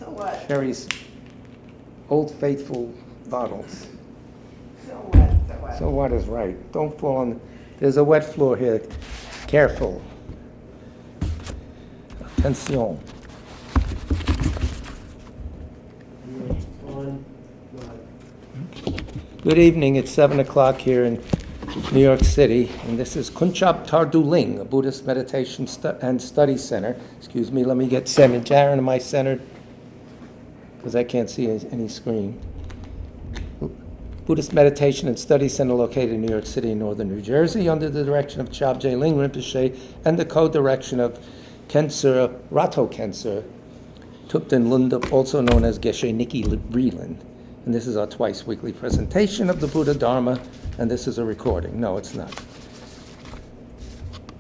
So what? Sherry's Old Faithful bottles. So what? So what? So what is right? Don't fall on. There's a wet floor here. Careful. Attention. Good evening. It's 7 o'clock here in New York City, and this is Kunchab Tarduling, a Buddhist meditation and study center. Excuse me, let me get centered. Jaron, am I centered? Because I can't see any screen. Buddhist Meditation and Study Center located in New York City, northern New Jersey, under the direction of Chabje Ling Rinpoche and the co-direction of Kensur Rato Kensur Tupten Lunda, also known as Geshe Nikki Vreeland. And this is our twice weekly presentation of the Buddha Dharma, and this is a recording. No, it's not.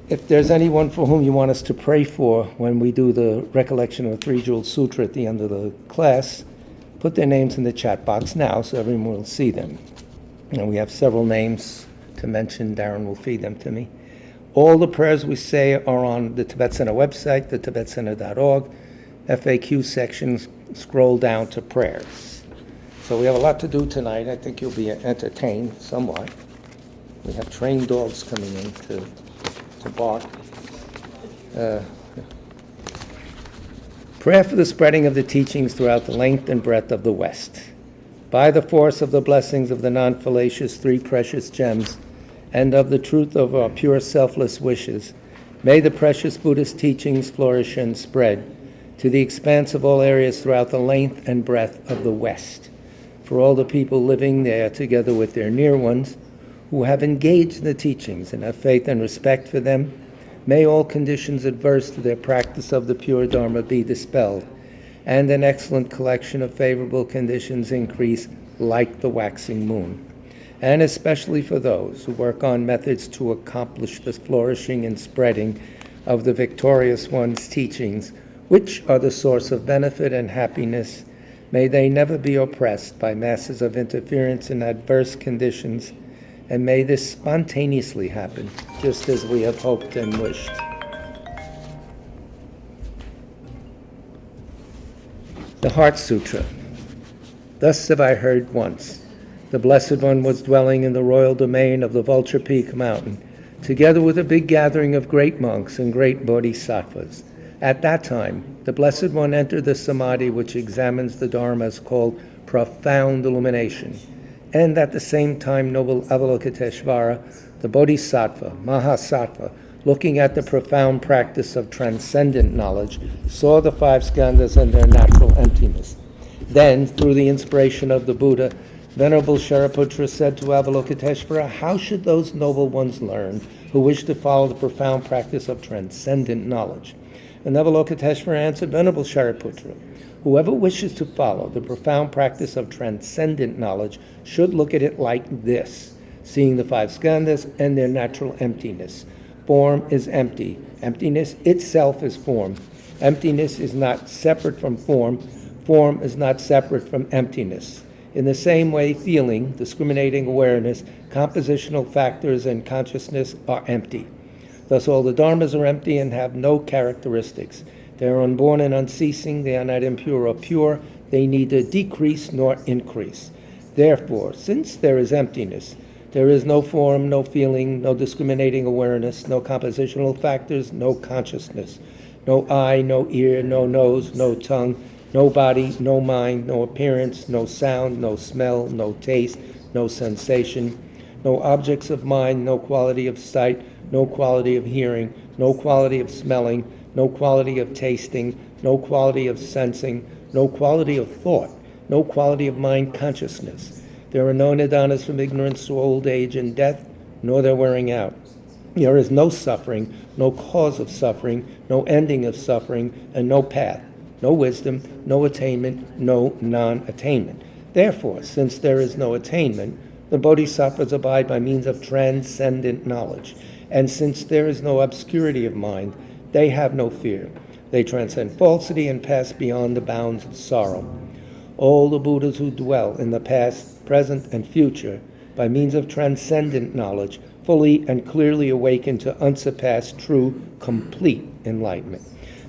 If there's anyone for whom you want us to pray for when we do the recollection of the Three Jewel Sutra at the end of the class, put their names in the chat box now so everyone will see them. And we have several names to mention. Darren will feed them to me. All the prayers we say are on the Tibet Center website, the tibetcenter.org, FAQ sections, scroll down to prayers. So we have a lot to do tonight. I think you'll be entertained somewhat. We have trained dogs coming in to bark. Prayer for the spreading of the teachings throughout the length and breadth of the West. By the force of the blessings of the non-fallacious three precious gems and of the truth of our pure selfless wishes, may the precious Buddhist teachings flourish and spread to the expanse of all areas throughout the length and breadth of the West. For all the people living there together with their near ones who have engaged in the teachings and have faith and respect for them, may all conditions adverse to their practice of the pure Dharma be dispelled, and an excellent collection of favorable conditions increase like the waxing moon. And especially for those who work on methods to accomplish the flourishing and spreading of the victorious one's teachings, which are the source of benefit and happiness, may they never be oppressed by masses of interference and adverse conditions, and may this spontaneously happen, just as we have hoped and wished. The Heart Sutra. Thus have I heard once. The Blessed One was dwelling in the royal domain of the Vulture Peak Mountain, together with a big gathering of great monks and great bodhisattvas. At that time, the Blessed One entered the samadhi which examines the dharmas called profound illumination. And at the same time, noble Avalokiteshvara, the Bodhisattva, Mahasattva, looking at the profound practice of transcendent knowledge, saw the five skandhas and their natural emptiness. Then, through the inspiration of the Buddha, Venerable Shariputra said to Avalokiteshvara, how should those noble ones learn who wish to follow the profound practice of transcendent knowledge? And Avalokiteshvara answered, Venerable Shariputra, whoever wishes to follow the profound practice of transcendent knowledge should look at it like this, seeing the five skandhas and their natural emptiness. Form is empty. Emptiness itself is form. Emptiness is not separate from form. Form is not separate from emptiness. In the same way, feeling, discriminating awareness, compositional factors, and consciousness are empty. Thus all the dharmas are empty and have no characteristics. They are unborn and unceasing, they are not impure or pure, they neither decrease nor increase. Therefore, since there is emptiness, there is no form, no feeling, no discriminating awareness, no compositional factors, no consciousness, no eye, no ear, no nose, no tongue, no body, no mind, no appearance, no sound, no smell, no taste, no sensation, no objects of mind, no quality of sight, no quality of hearing, no quality of smelling, no quality of tasting, no quality of sensing, no quality of thought, no quality of mind consciousness. There are no nidanas from ignorance to old age and death, nor their wearing out. There is no suffering, no cause of suffering, no ending of suffering, and no path, no wisdom, no attainment, no non-attainment. Therefore, since there is no attainment, the bodhisattvas abide by means of transcendent knowledge. And since there is no obscurity of mind, they have no fear. They transcend falsity and pass beyond the bounds of sorrow. All the Buddhas who dwell in the past, present, and future, by means of transcendent knowledge, fully and clearly awaken to unsurpassed, true, complete enlightenment.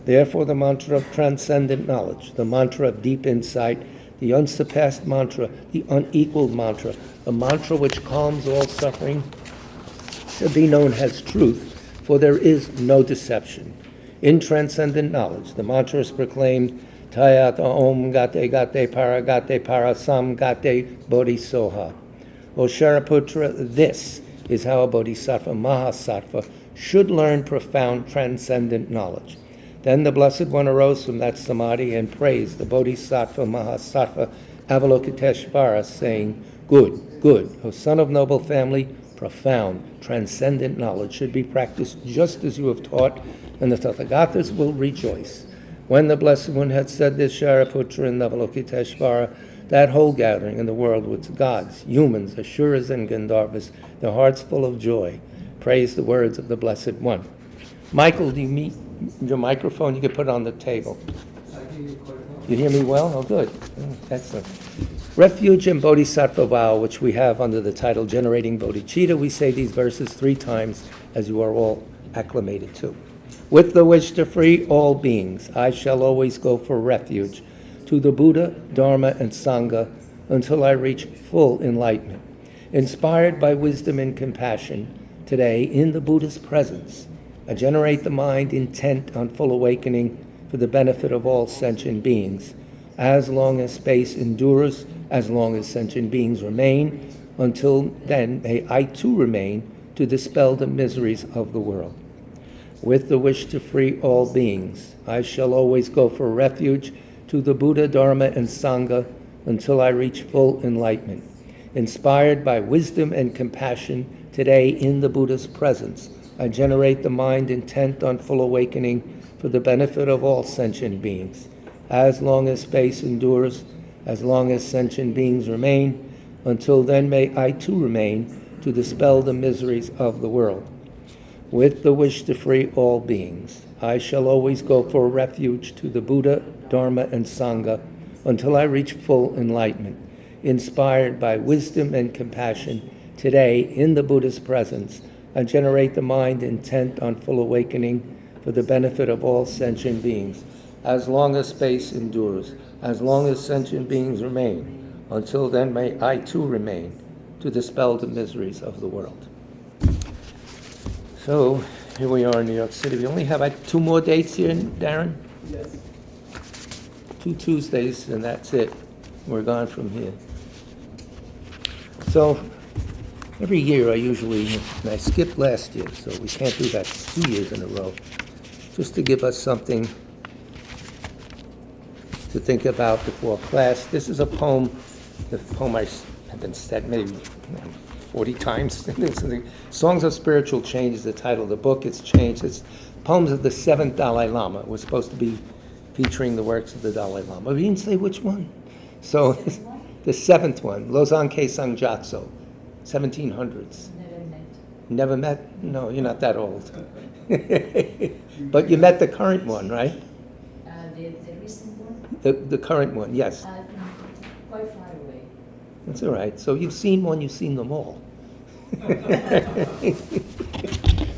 Therefore, the mantra of transcendent knowledge, the mantra of deep insight, the unsurpassed mantra, the unequaled mantra, the mantra which calms all suffering, should be known as truth, for there is no deception. In transcendent knowledge, the mantra is proclaimed, Tayat Om Gate Gate Para Sam Gate Bodhisoha. O Shariputra, this is how a bodhisattva, mahasattva, should learn profound transcendent knowledge. Then the Blessed One arose from that samadhi and praised the bodhisattva, mahasattva, Avalokiteshvara, saying, Good, good, O son of noble family, profound, transcendent knowledge should be practiced just as you have taught, and the Tathagatas will rejoice. When the Blessed One had said this, Shariputra and Avalokiteshvara, that whole gathering in the world with gods, humans, Asuras, and Gandharvas, their hearts full of joy, praised the words of the Blessed One. Michael, do you meet your microphone? You can put it on the table. You hear me well? Oh, good. Excellent. Refuge and Bodhisattva vow, which we have under the title Generating Bodhicitta, we say these verses 3 times, as you are all acclimated to. With the wish to free all beings, I shall always go for refuge to the Buddha, Dharma, and Sangha until I reach full enlightenment. Inspired by wisdom and compassion, today, in the Buddha's presence, I generate the mind intent on full awakening for the benefit of all sentient beings, as long as space endures, as long as sentient beings remain. Until then, may I too remain to dispel the miseries of the world. With the wish to free all beings, I shall always go for refuge to the Buddha, Dharma, and Sangha until I reach full enlightenment. Inspired by wisdom and compassion, today in the Buddha's presence, I generate the mind intent on full awakening for the benefit of all sentient beings. As long as space endures, as long as sentient beings remain, until then may I too remain to dispel the miseries of the world. With the wish to free all beings, I shall always go for refuge to the Buddha, Dharma, and Sangha until I reach full enlightenment. Inspired by wisdom and compassion, today, in the Buddha's presence, I generate the mind intent on full awakening for the benefit of all sentient beings, as long as space endures, as long as sentient beings remain. Until then, may I too remain to dispel the miseries of the world. So, here we are in New York City. We only have 2 more dates here, Darren? Yes. 2 Tuesdays, and that's it. We're gone from here. So, every year and I skipped last year, so we can't do that 2 years in a row, just to give us something to think about before class. This is a poem, the poem I have been said maybe 40 times. Songs of Spiritual Change is the title of the book. It's changed. It's poems of the 7th Dalai Lama. It was supposed to be featuring the works of the Dalai Lama. We didn't say which one. So the 7th one, Losang Ke Sangjatso, 1700s. Never met? No, you're not that old. But you met the current one, right? The recent one? The current one, yes. Quite far away. That's all right. So you've seen one, you've seen them all.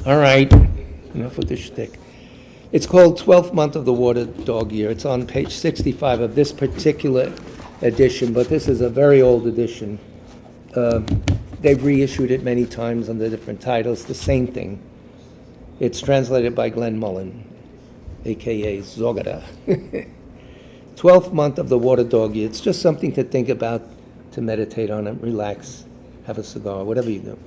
All right, enough with the shtick. It's called 12th Month of the Water Dog Year. It's on page 65 of this particular edition, but this is a very old edition. They've reissued it many times under different titles, the same thing. It's translated by Glenn Mullen, a.k.a. Zogada. 12th Month of the Water Dog Year. It's just something to think about, to meditate on it, relax, have a cigar, whatever you do.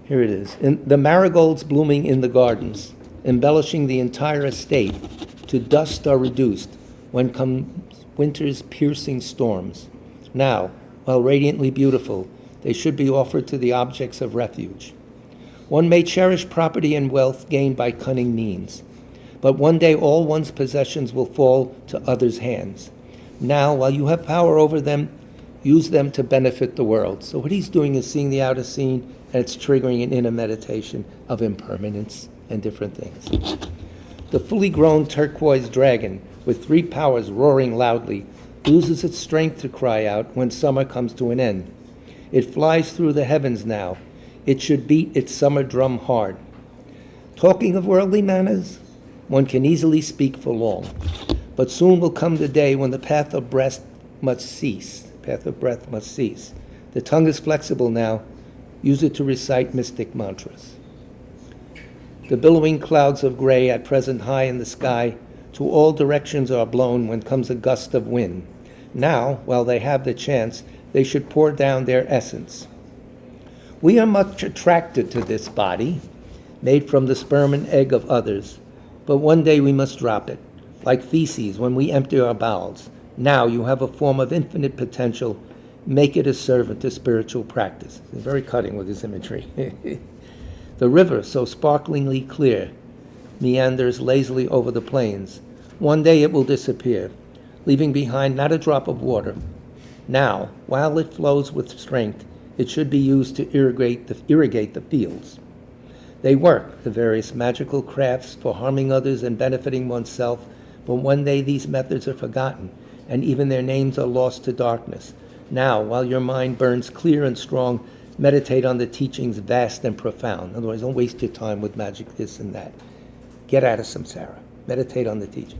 Here it is. The marigolds blooming in the gardens, embellishing the entire estate, to dust are reduced when come winter's piercing storms. Now, while radiantly beautiful, they should be offered to the objects of refuge. One may cherish property and wealth gained by cunning means, but one day all one's possessions will fall to others' hands. Now, while you have power over them, use them to benefit the world. So what he's doing is seeing the outer scene, and it's triggering an inner meditation of impermanence and different things. The fully grown turquoise dragon, with 3 powers roaring loudly, loses its strength to cry out when summer comes to an end. It flies through the heavens now. It should beat its summer drum hard. Talking of worldly manners, one can easily speak for long. But soon will come the day when the path of breath must cease. The tongue is flexible now. Use it to recite mystic mantras. The billowing clouds of gray at present high in the sky to all directions are blown when comes a gust of wind. Now, while they have the chance, they should pour down their essence. We are much attracted to this body, made from the sperm and egg of others, but one day we must drop it, like feces when we empty our bowels. Now you have a form of infinite potential. Make it a servant to spiritual practice. He's very cutting with his imagery. The river, so sparklingly clear, meanders lazily over the plains. One day it will disappear, leaving behind not a drop of water. Now, while it flows with strength, it should be used to irrigate the fields. They work, the various magical crafts, for harming others and benefiting oneself, but one day these methods are forgotten, and even their names are lost to darkness. Now, while your mind burns clear and strong, meditate on the teachings vast and profound. In other words, don't waste your time with magic this and that. Get out of samsara. Meditate on the teaching.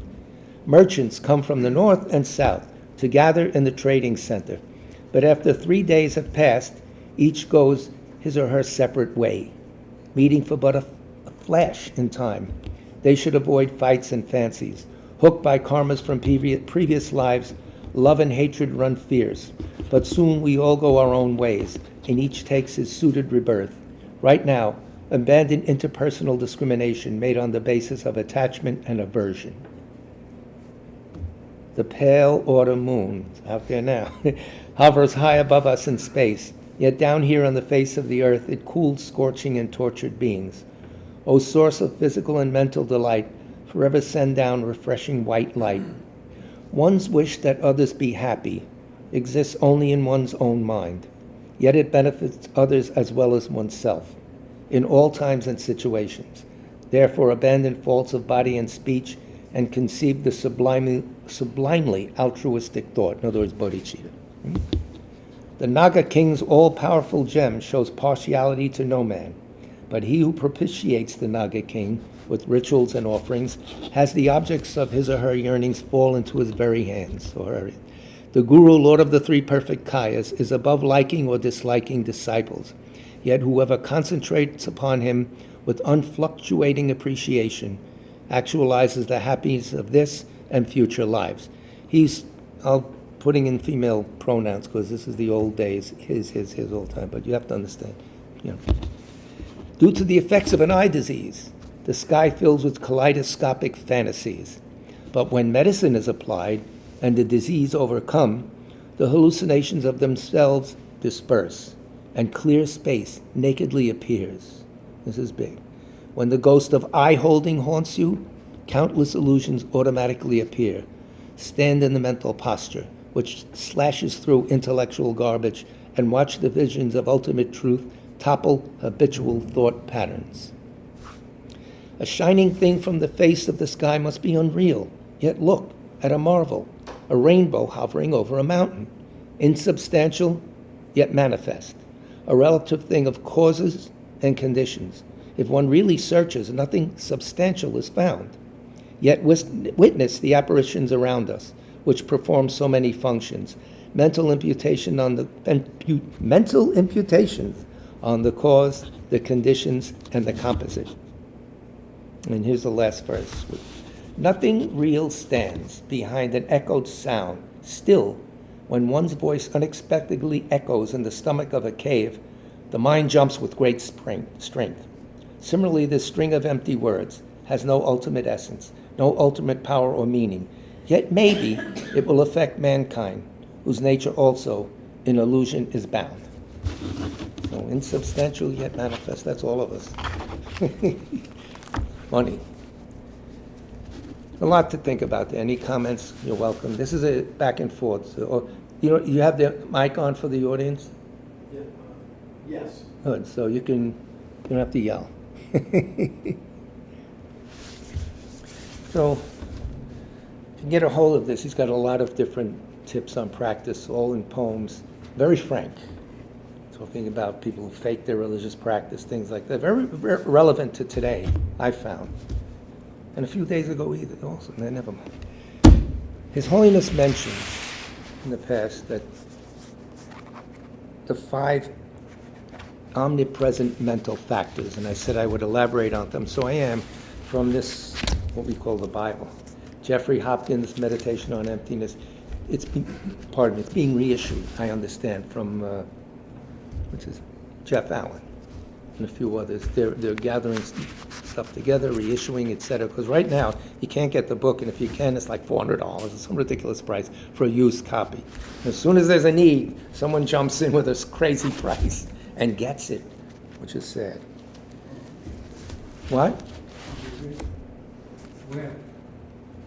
Merchants come from the north and south to gather in the trading center, but after 3 days have passed, each goes his or her separate way, meeting for but a flash in time. They should avoid fights and fancies. Hooked by karmas from previous lives, love and hatred run fierce. But soon we all go our own ways, and each takes his suited rebirth. Right now, abandon interpersonal discrimination made on the basis of attachment and aversion. The pale autumn moon, it's out there now, hovers high above us in space, yet down here on the face of the earth it cools scorching and tortured beings. O source of physical and mental delight, forever send down refreshing white light. One's wish that others be happy exists only in one's own mind, yet it benefits others as well as oneself, in all times and situations. Therefore abandon faults of body and speech and conceive the sublimely altruistic thought, in other words, bodhicitta. The Naga King's all-powerful gem shows partiality to no man, but he who propitiates the Naga King with rituals and offerings has the objects of his or her yearnings fall into his very hands. The Guru, Lord of the three perfect kayas, is above liking or disliking disciples, yet whoever concentrates upon him with unfluctuating appreciation actualizes the happiness of this and future lives. I'll putting in female pronouns because this is the old days, his all the time, but you have to understand. Due to the effects of an eye disease, the sky fills with kaleidoscopic fantasies. But when medicine is applied and the disease overcome, the hallucinations of themselves disperse, and clear space nakedly appears. This is big. When the ghost of eye-holding haunts you, countless illusions automatically appear. Stand in the mental posture, which slashes through intellectual garbage, and watch the visions of ultimate truth topple habitual thought patterns. A shining thing from the face of the sky must be unreal, yet look at a marvel, a rainbow hovering over a mountain, insubstantial yet manifest, a relative thing of causes and conditions. If one really searches, nothing substantial is found. Yet witness the apparitions around us, which perform so many functions. Mental imputations on the cause, the conditions, and the composite. And here's the last verse. Nothing real stands behind an echoed sound. Still, when one's voice unexpectedly echoes in the stomach of a cave, the mind jumps with great strength. Similarly, this string of empty words has no ultimate essence, no ultimate power or meaning. Yet maybe it will affect mankind, whose nature also in illusion is bound. So insubstantial yet manifest, that's all of us. Funny. A lot to think about there. Any comments? You're welcome. This is a back and forth. So, you have the mic on for the audience? Yeah. Yes. Good. So you don't have to yell. So if you get a hold of this, he's got a lot of different tips on practice, all in poems. Very frank. Talking about people who fake their religious practice, things like that. Very relevant to today, I found. And a few days ago either, also, no, never mind. His Holiness mentioned in the past that the 5 omnipresent mental factors, and I said I would elaborate on them, so I am, from this, what we call the Bible. Jeffrey Hopkins' Meditation on Emptiness. It's being reissued, I understand, from, which is Jeff Allen and a few others. They're gathering stuff together, reissuing, etc. Because right now, you can't get the book, and if you can, it's like $400. It's some ridiculous price for a used copy. As soon as there's a need, someone jumps in with a crazy price and gets it, which is sad. What?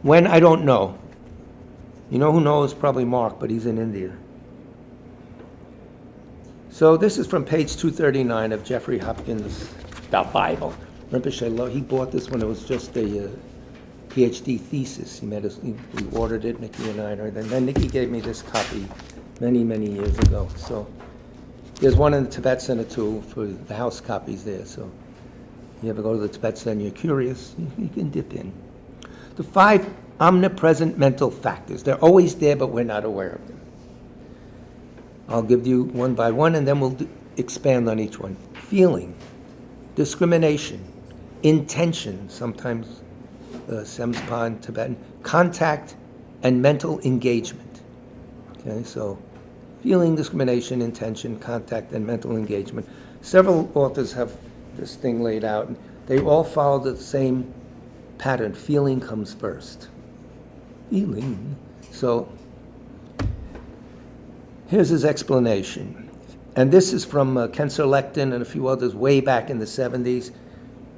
When, I don't know. You know who knows? Probably Mark, but he's in India. So this is from page 239 of Jeffrey Hopkins' The Bible. Rinpoche, he bought this when it was just a PhD thesis. We ordered it, Nikki and I, and then Nikki gave me this copy many, many years ago. So there's one in the Tibet Center too, for the house copies there. So if you ever go to the Tibet Center, you're curious, you can dip in. The 5 omnipresent mental factors. They're always there, but we're not aware of them. I'll give you one by one, and then we'll expand on each one. Feeling, discrimination, intention, sometimes Semspa in Tibetan, contact, and mental engagement. Okay, so feeling, discrimination, intention, contact, and mental engagement. Several authors have this thing laid out, and they all follow the same pattern. Feeling comes first. Feeling. So here's his explanation. And this is from Kensar Lecton and a few others way back in the 70s.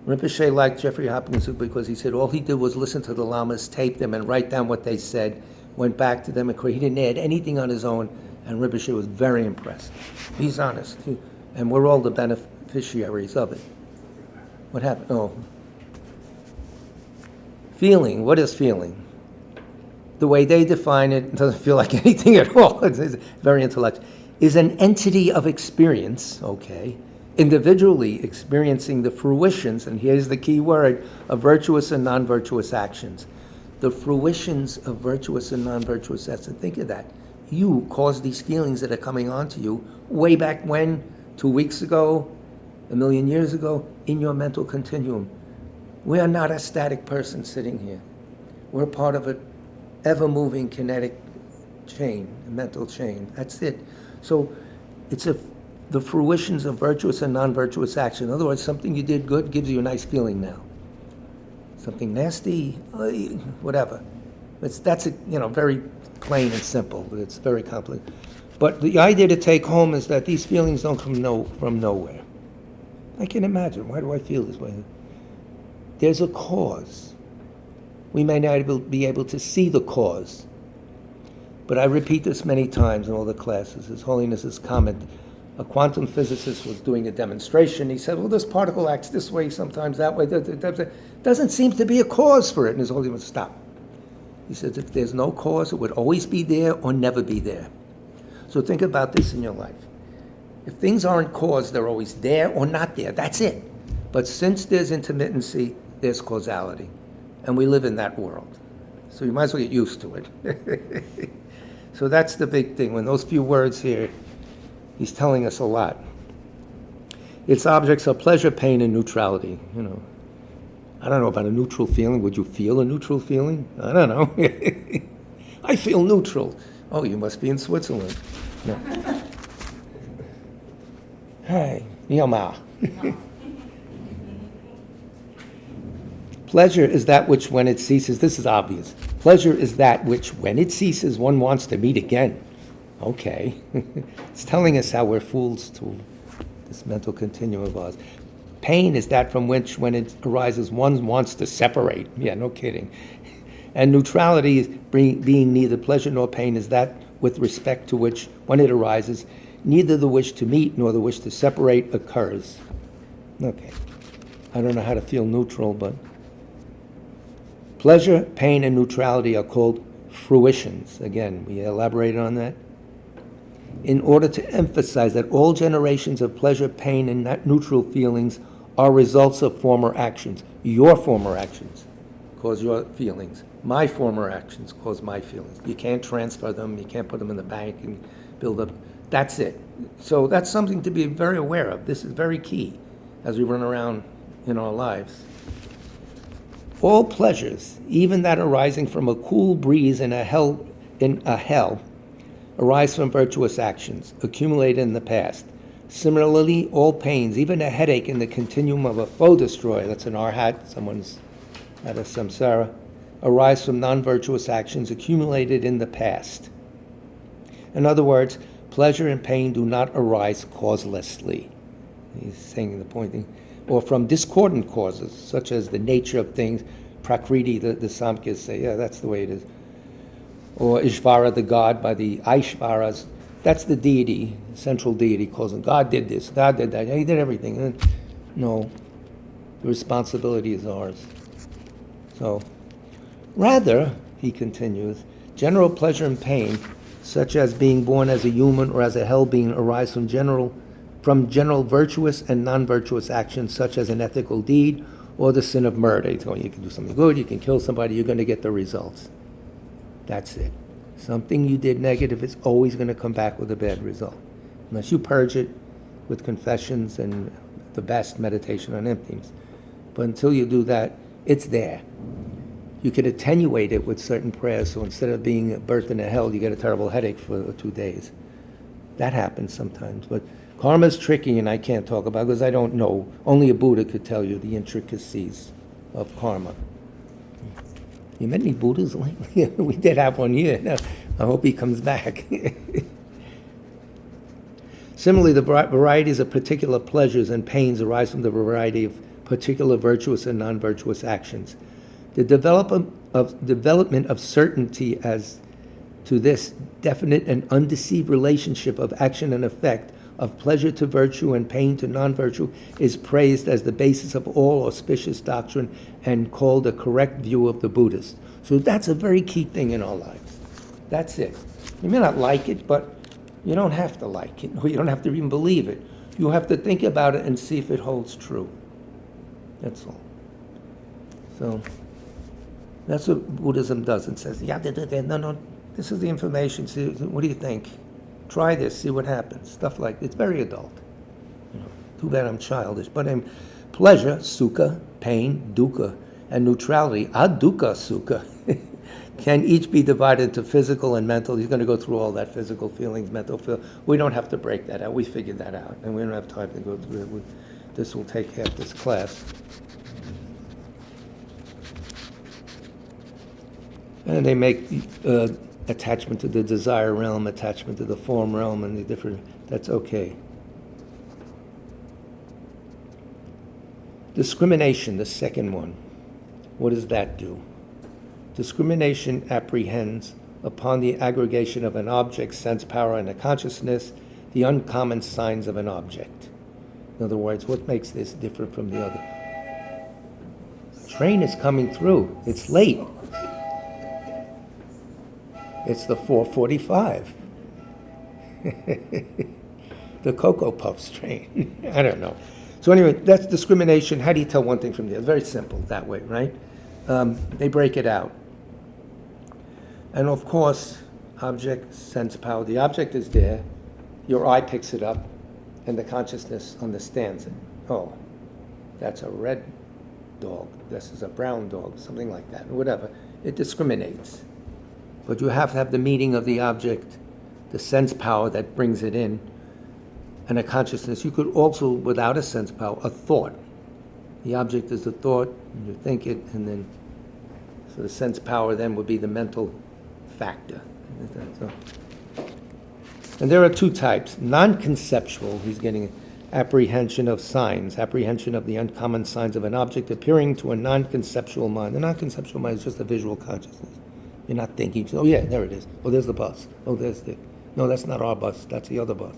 Rinpoche liked Jeffrey Hopkins because he said all he did was listen to the lamas, tape them, and write down what they said, went back to them, and he didn't add anything on his own, and Rinpoche was very impressed. He's honest, and we're all the beneficiaries of it. What happened? Oh. Feeling, what is feeling? The way they define it doesn't feel like anything at all. It's very intellectual. Is an entity of experience, okay, individually experiencing the fruitions, and here's the key word, of virtuous and non-virtuous actions. The fruitions of virtuous and non-virtuous actions. Think of that. You caused these feelings that are coming on to you way back when, 2 weeks ago, 1,000,000 years ago, in your mental continuum. We are not a static person sitting here. We're part of an ever-moving kinetic chain, a mental chain. That's it. So it's the fruitions of virtuous and non-virtuous action. In other words, something you did good gives you a nice feeling now. Something nasty, whatever. That's very plain and simple, but it's very complicated. But the idea to take home is that these feelings don't come from nowhere. I can imagine. Why do I feel this way? There's a cause. We may not be able to see the cause, but I repeat this many times in all the classes. His Holiness's comment, a quantum physicist was doing a demonstration. He said, well, this particle acts this way, sometimes that way. Doesn't seem to be a cause for it. And His Holiness would stop. He says, if there's no cause, it would always be there or never be there. So think about this in your life. If things aren't caused, they're always there or not there. That's it. But since there's intermittency, there's causality. And we live in that world. So you might as well get used to it. So that's the big thing. When those few words here, he's telling us a lot. Its objects are pleasure, pain, and neutrality. I don't know about a neutral feeling. Would you feel a neutral feeling? I don't know. I feel neutral. Oh, you must be in Switzerland. No. Hi, Yama. Pleasure is that which, when it ceases, this is obvious. Pleasure is that which, when it ceases, one wants to meet again. Okay. It's telling us how we're fools to this mental continuum of ours. Pain is that from which, when it arises, one wants to separate. Yeah, no kidding. And neutrality, being neither pleasure nor pain, is that with respect to which, when it arises, neither the wish to meet nor the wish to separate occurs. Okay. I don't know how to feel neutral, but pleasure, pain, and neutrality are called fruitions. Again, we elaborated on that. In order to emphasize that all generations of pleasure, pain, and neutral feelings are results of former actions, your former actions, cause your feelings. My former actions cause my feelings. You can't transfer them. You can't put them in the bank and build up. That's it. So that's something to be very aware of. This is very key as we run around in our lives. All pleasures, even that arising from a cool breeze in a hell, arise from virtuous actions accumulated in the past. Similarly, all pains, even a headache in the continuum of a foe destroyer, that's an arhat, someone's at a samsara, arise from non-virtuous actions accumulated in the past. In other words, pleasure and pain do not arise causelessly. He's saying the point, or from discordant causes, such as the nature of things, prakriti, the Samkhya's say, yeah, that's the way it is. Or Ishvara, the god, by the Aishvaras, that's the deity, central deity, calls him, God did this, God did that, he did everything. And no, the responsibility is ours. So, rather, he continues, general pleasure and pain, such as being born as a human or as a hell being, arise from general virtuous and non-virtuous actions, such as an ethical deed or the sin of murder. He's going, you can do something good, you can kill somebody, you're going to get the results. That's it. Something you did negative is always going to come back with a bad result. Unless you purge it with confessions and the best meditation on emptiness. But until you do that, it's there. You could attenuate it with certain prayers, so instead of being birthed in a hell, you get a terrible headache for 2 days. That happens sometimes, but karma's tricky and I can't talk about it because I don't know. Only a Buddha could tell you the intricacies of karma. You met any Buddhas lately? We did have one here. No, I hope he comes back. Similarly, the varieties of particular pleasures and pains arise from the variety of particular virtuous and non-virtuous actions. The development of certainty as to this definite and undeceived relationship of action and effect, of pleasure to virtue and pain to non-virtue, is praised as the basis of all auspicious doctrine and called a correct view of the Buddhist. So that's a very key thing in our lives. That's it. You may not like it, but you don't have to like it, or you don't have to even believe it. You have to think about it and see if it holds true. That's all. So that's what Buddhism does. It says, yeah, no, this is the information. See, what do you think? Try this, see what happens. Stuff like that. It's very adult. Too bad I'm childish. But pleasure, sukha, pain, dukkha, and neutrality, adukkha sukha, can each be divided into physical and mental. He's going to go through all that, physical feelings, mental feelings. We don't have to break that out. We figured that out, and we don't have time to go through it. This will take half this class. And they make attachment to the desire realm, attachment to the form realm, and the different, that's okay. Discrimination, the second one. What does that do? Discrimination apprehends upon the aggregation of an object, sense power, and a consciousness, the uncommon signs of an object. In other words, what makes this different from the other? Train is coming through. It's late. It's the 4:45. The Cocoa Puffs train. I don't know. So anyway, that's discrimination. How do you tell one thing from the other? Very simple that way, right? They break it out. And of course, object, sense power. The object is there. Your eye picks it up, and the consciousness understands it. Oh, that's a red dog. This is a brown dog, something like that, or whatever. It discriminates. But you have to have the meaning of the object, the sense power that brings it in, and a consciousness. You could also, without a sense power, a thought. The object is the thought, and you think it, and then, so the sense power then would be the mental factor. So, and there are two types. Non-conceptual, he's getting apprehension of signs, apprehension of the uncommon signs of an object appearing to a non-conceptual mind. The non-conceptual mind is just a visual consciousness. You're not thinking, oh yeah, there it is. Oh, there's the bus. Oh, there's the, no, that's not our bus, that's the other bus.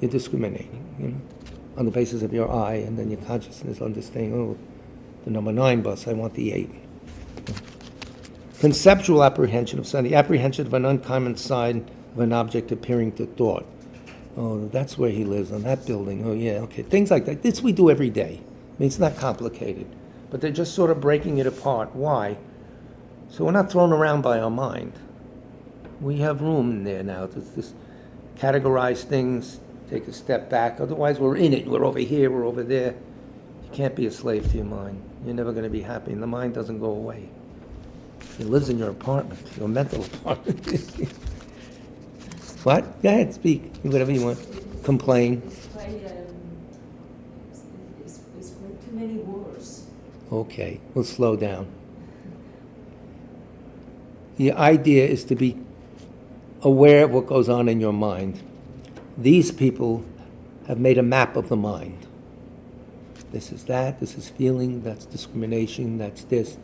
You're discriminating, on the basis of your eye, and then your consciousness understanding, oh, the number 9 bus, I want the 8. Conceptual apprehension of something, the apprehension of an uncommon sign of an object appearing to thought. Oh, that's where he lives, on that building. Oh yeah, okay. Things like that. This we do every day. I mean, it's not complicated. but they're just sort of breaking it apart. Why? So we're not thrown around by our mind. We have room in there now to just categorize things, take a step back. Otherwise, we're in it. We're over here, we're over there. You can't be a slave to your mind. You're never going to be happy, and the mind doesn't go away. It lives in your apartment, your mental apartment. What? Go ahead, speak. Whatever you want. Complain. It's quite, it's quite too many words. Okay, we'll slow down. The idea is to be aware of what goes on in your mind. These people have made a map of the mind. This is that, this is feeling, that's discrimination, that's this.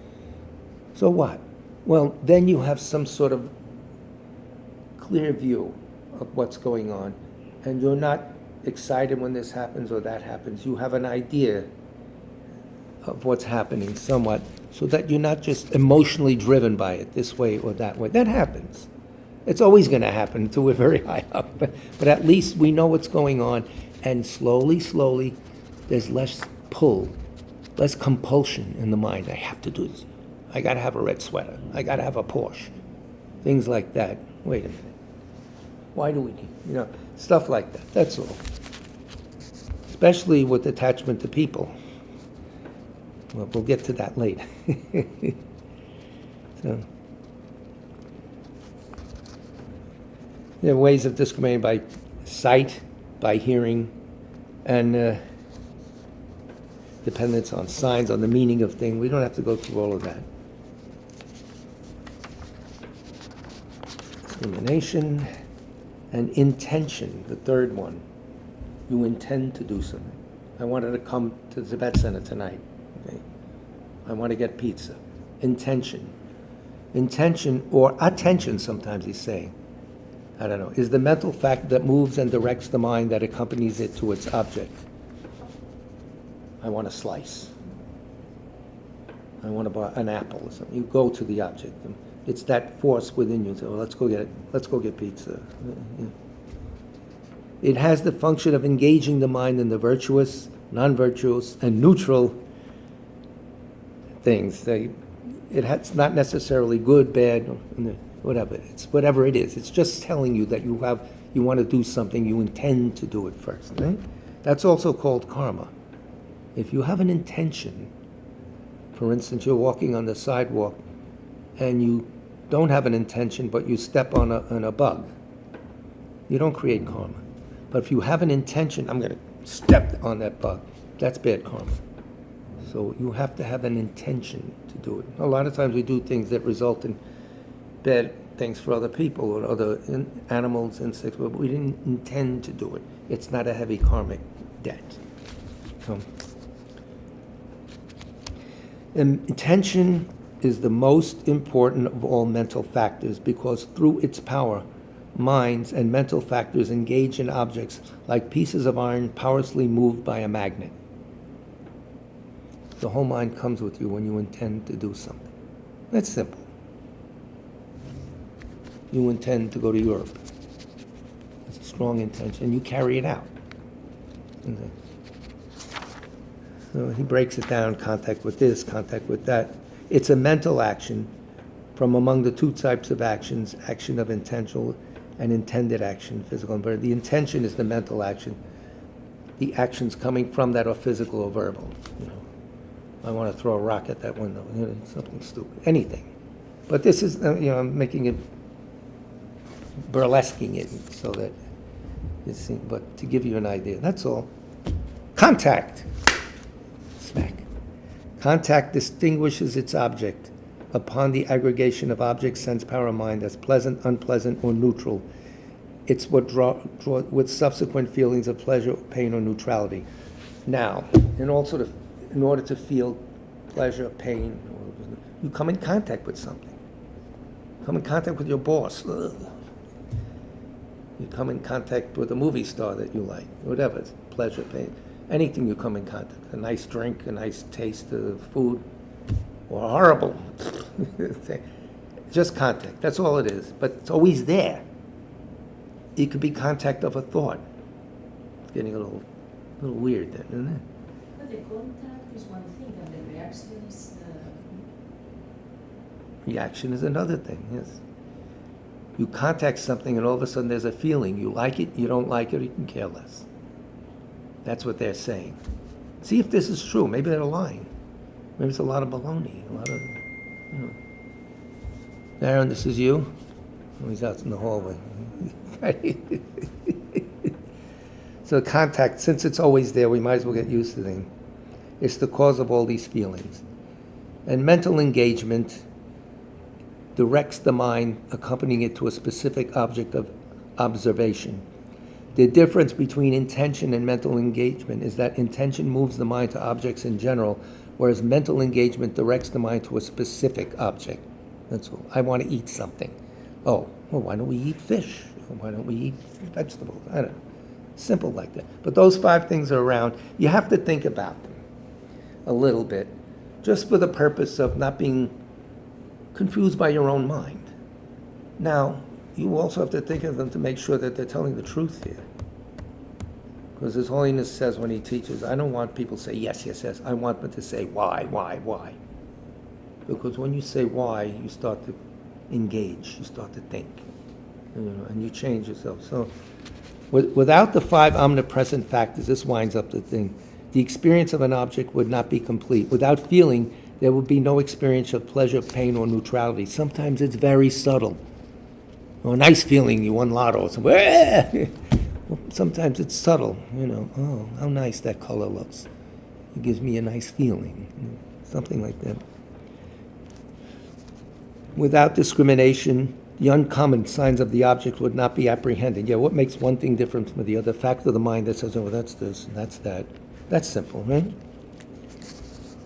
So what? Well, then you have some sort of clear view of what's going on, and you're not excited when this happens or that happens. You have an idea of what's happening somewhat, so that you're not just emotionally driven by it this way or that way. That happens. It's always going to happen until we're very high up. But at least we know what's going on, and slowly, slowly, there's less pull, less compulsion in the mind. I have to do this. I got to have a red sweater. I got to have a Porsche. Things like that. Wait a minute. Why do we need, stuff like that. That's all. Especially with attachment to people. Well, we'll get to that later. So, there are ways of discriminating by sight, by hearing, and dependence on signs, on the meaning of things. We don't have to go through all of that. Discrimination and intention, the third one. You intend to do something. I wanted to come to the Tibet Center tonight. Okay? I want to get pizza. Intention. Intention, or attention sometimes he's saying, I don't know, is the mental fact that moves and directs the mind that accompanies it to its object. I want a slice. I want to buy an apple or something. You go to the object. It's that force within you. So let's go get it. Let's go get pizza. It has the function of engaging the mind in the virtuous, non-virtuous, and neutral things. It's not necessarily good, bad, whatever. It's whatever it is. It's just telling you that you want to do something. You intend to do it first. Right? That's also called karma. If you have an intention, for instance, you're walking on the sidewalk and you don't have an intention, but you step on a bug, you don't create karma. But if you have an intention, I'm going to step on that bug, that's bad karma. So you have to have an intention to do it. A lot of times we do things that result in bad things for other people or other animals, insects, but we didn't intend to do it. It's not a heavy karmic debt. So, intention is the most important of all mental factors because through its power, minds and mental factors engage in objects like pieces of iron powerlessly moved by a magnet. The whole mind comes with you when you intend to do something. That's simple. You intend to go to Europe. It's a strong intention, and you carry it out. So he breaks it down, contact with this, contact with that. It's a mental action from among the two types of actions, action of intentional and intended action, physical and verbal. The intention is the mental action. The actions coming from that are physical or verbal. I want to throw a rock at that window, something stupid, anything. But this is, I'm making it, burlesquing it so that it's, but to give you an idea, that's all. Contact. Smack. Contact distinguishes its object upon the aggregation of object, sense, power, mind as pleasant, unpleasant, or neutral. It's what draw with subsequent feelings of pleasure, pain, or neutrality. Now, in order to feel pleasure, pain, you come in contact with something. Come in contact with your boss. Ugh. You come in contact with a movie star that you like, whatever, it's pleasure, pain. Anything you come in contact, a nice drink, a nice taste of food, or horrible. Just contact, that's all it is, but it's always there. It could be contact of a thought. It's getting a little weird then, isn't it? But the contact is one thing, and the reaction is, Reaction is another thing, yes. You contact something and all of a sudden there's a feeling. You like it, you don't like it, or you can care less. That's what they're saying. See if this is true. Maybe they're lying. Maybe it's a lot of baloney, a lot of, you know. Darren, this is you? Oh, he's out in the hallway. So contact, since it's always there, we might as well get used to things. It's the cause of all these feelings. And mental engagement directs the mind, accompanying it to a specific object of observation. The difference between intention and mental engagement is that intention moves the mind to objects in general, whereas mental engagement directs the mind to a specific object. That's all. I want to eat something. Oh, well, why don't we eat fish? Why don't we eat vegetables? I don't know. Simple like that. But those 5 things are around. You have to think about them a little bit, just for the purpose of not being confused by your own mind. Now, you also have to think of them to make sure that they're telling the truth here. Because His Holiness says when he teaches, I don't want people to say yes, yes, yes. I want them to say why, why. Because when you say why, you start to engage, you start to think, and you change yourself. So without the 5 omnipresent factors, this winds up the thing. The experience of an object would not be complete. Without feeling, there would be no experience of pleasure, pain, or neutrality. Sometimes it's very subtle. Or a nice feeling, you won lotto. Well, sometimes it's subtle, oh, how nice that color looks. It gives me a nice feeling, something like that. Without discrimination, the uncommon signs of the object would not be apprehended. Yeah, what makes one thing different from the other? Fact of the mind that says, oh, that's this, and that's that. That's simple, right?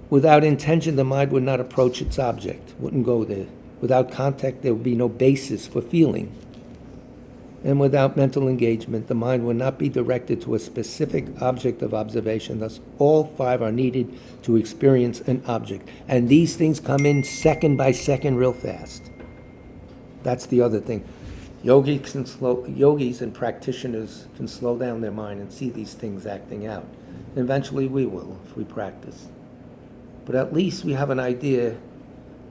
Without intention, the mind would not approach its object, wouldn't go there. Without contact, there would be no basis for feeling. And without mental engagement, the mind would not be directed to a specific object of observation. Thus, all 5 are needed to experience an object. And these things come in second by second real fast. That's the other thing. Yogis and practitioners can slow down their mind and see these things acting out. Eventually we will, if we practice. But at least we have an idea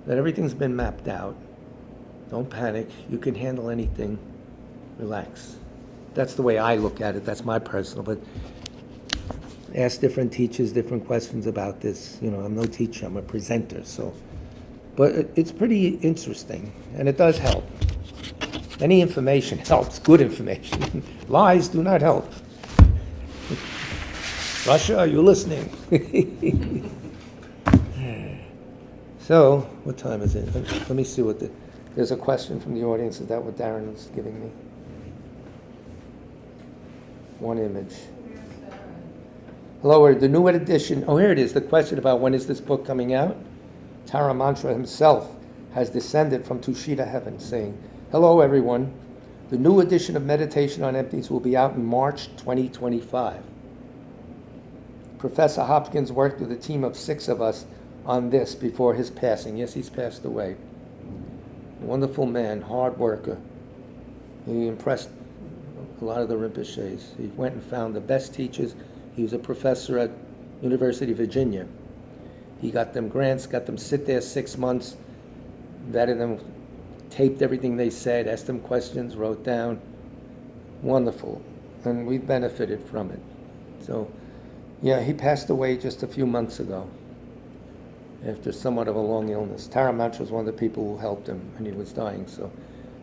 that everything's been mapped out. Don't panic. You can handle anything. Relax. That's the way I look at it. That's my personal. But ask different teachers different questions about this. I'm no teacher. I'm a presenter. So, but it's pretty interesting, and it does help. Any information helps. Good information. Lies do not help. Russia, are you listening? So, what time is it? Let me see what there's a question from the audience. Is that what Darren is giving me? One image. Hello, the new edition. Oh, here it is. The question about when is this book coming out? Tara Mantra himself has descended from Tushita heaven, saying, hello, everyone. The new edition of Meditation on Emptiness will be out in March 2025. Professor Hopkins worked with a team of 6 of us on this before his passing. Yes, he's passed away. A wonderful man, hard worker. He impressed a lot of the Rinpoches. He went and found the best teachers. He was a professor at University of Virginia. He got them grants, got them sit there 6 months, vetted them, taped everything they said, asked them questions, wrote down. Wonderful. And we benefited from it. So, yeah, he passed away just a few months ago after somewhat of a long illness. Tara Mantra was one of the people who helped him when he was dying. So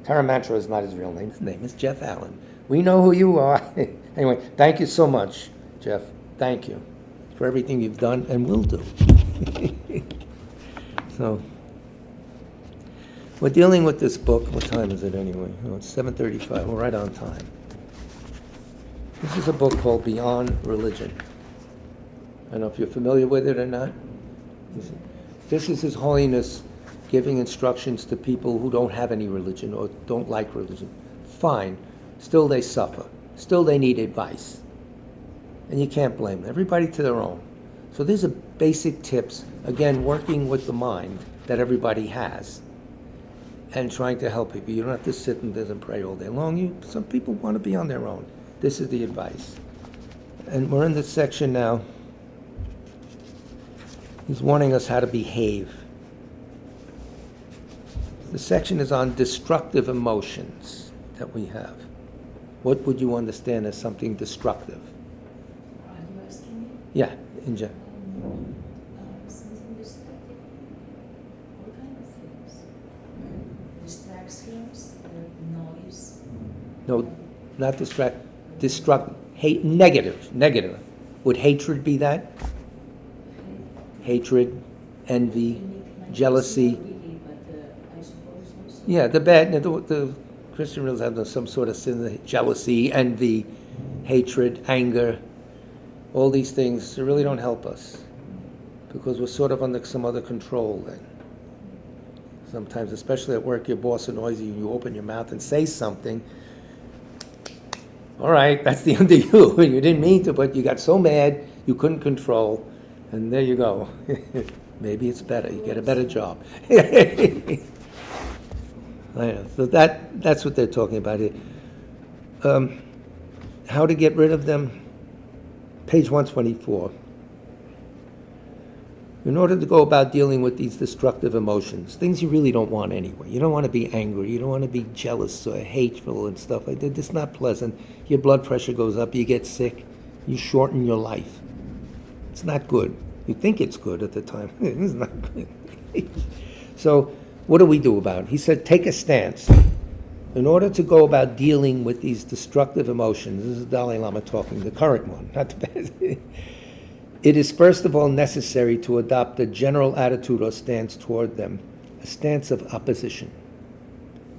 Tara Mantra is not his real name. His name is Jeff Allen. We know who you are. Anyway, thank you so much, Jeff. Thank you for everything you've done and will do. So, we're dealing with this book. What time is it anyway? Oh, it's 7:35. We're right on time. This is a book called Beyond Religion. I don't know if you're familiar with it or not. This is His Holiness giving instructions to people who don't have any religion or don't like religion. Fine. Still they suffer. Still they need advice. And you can't blame them. Everybody to their own. So these are basic tips, again, working with the mind that everybody has and trying to help people. You don't have to sit and pray all day long. Some people want to be on their own. This is the advice. And we're in this section now He's warning us how to behave. The section is on destructive emotions that we have. What would you understand as something destructive? Are you asking me? Yeah, in general. Something destructive? What kind of things? Distractions, noise? No, not destruct, hate, negative. Would hatred be that? Hatred, envy, jealousy. I suppose also. Yeah, the bad, the Christian rules have some sort of sin, jealousy, envy, hatred, anger. All these things, they really don't help us because we're sort of under some other control then. Sometimes, especially at work, your boss annoys you and you open your mouth and say something. All right, that's the end of you. You didn't mean to, but you got so mad you couldn't control. And there you go. Maybe it's better. You get a better job. I know. So that's what they're talking about here. How to get rid of them? Page 124. In order to go about dealing with these destructive emotions, things you really don't want anyway. You don't want to be angry. You don't want to be jealous or hateful and stuff like that. It's not pleasant. Your blood pressure goes up. You get sick. You shorten your life. It's not good. You think it's good at the time. It's not good. So what do we do about it? He said, take a stance. In order to go about dealing with these destructive emotions, this is Dalai Lama talking, the current one, not the best. It is first of all necessary to adopt a general attitude or stance toward them, a stance of opposition.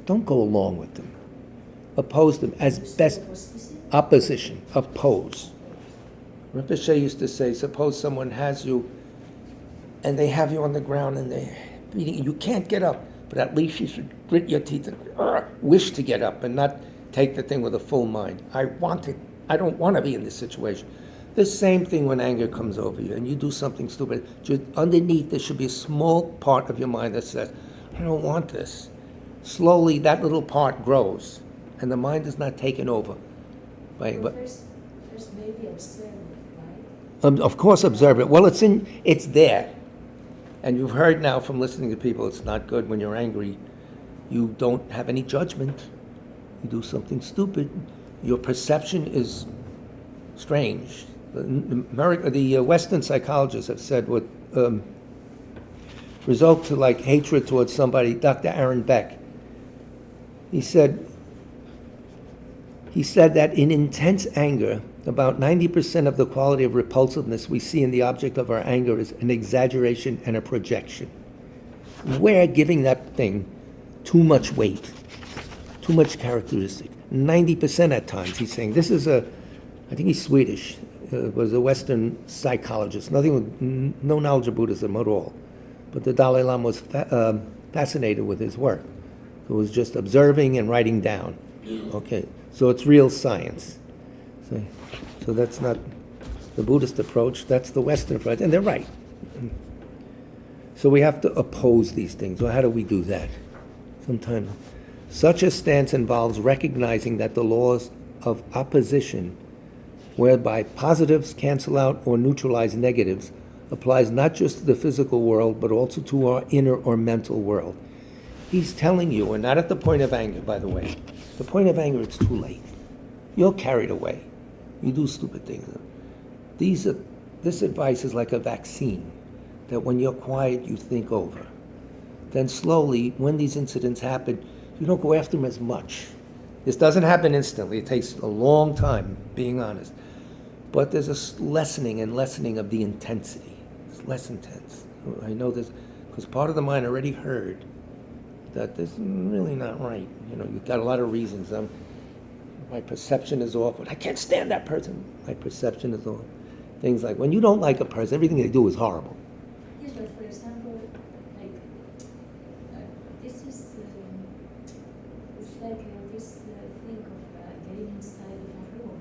Don't go along with them. Oppose them as best. Opposition, oppose. Rinpoche used to say, suppose someone has you and they have you on the ground and they're beating you. You can't get up, but at least you should grit your teeth and wish to get up and not take the thing with a full mind. I don't want to be in this situation. The same thing when anger comes over you and you do something stupid. Just underneath, there should be a small part of your mind that says, I don't want this. Slowly, that little part grows and the mind is not taken over. First maybe observe it, right? Of course, observe it. Well, it's there. And you've heard now from listening to people, it's not good when you're angry. You don't have any judgment. You do something stupid. Your perception is strange. The Western psychologists have said what result to like hatred towards somebody. Dr. Aaron Beck, he said that in intense anger, about 90% of the quality of repulsiveness we see in the object of our anger is an exaggeration and a projection. We're giving that thing too much weight, too much characteristic. 90% at times, he's saying. This is I think he's Swedish, was a Western psychologist, no knowledge of Buddhism at all. But the Dalai Lama was fascinated with his work. It was just observing and writing down. Okay, so it's real science. So that's not the Buddhist approach, that's the Western approach, and they're right. So we have to oppose these things. Well, how do we do that? Sometimes such a stance involves recognizing that the laws of opposition, whereby positives cancel out or neutralize negatives, applies not just to the physical world, but also to our inner or mental world. He's telling you, and not at the point of anger, by the way. The point of anger, it's too late. You're carried away. You do stupid things. This advice is like a vaccine, that when you're quiet, you think over. Then slowly, when these incidents happen, you don't go after them as much. This doesn't happen instantly. It takes a long time, being honest. But there's a lessening of the intensity. It's less intense. I know this, because part of the mind already heard that this is really not right. You've got a lot of reasons. My perception is off, but I can't stand that person. My perception is off. Things like, when you don't like a person, everything they do is horrible. Yes, but for example, like, this is, it's like this thing of getting inside of a room.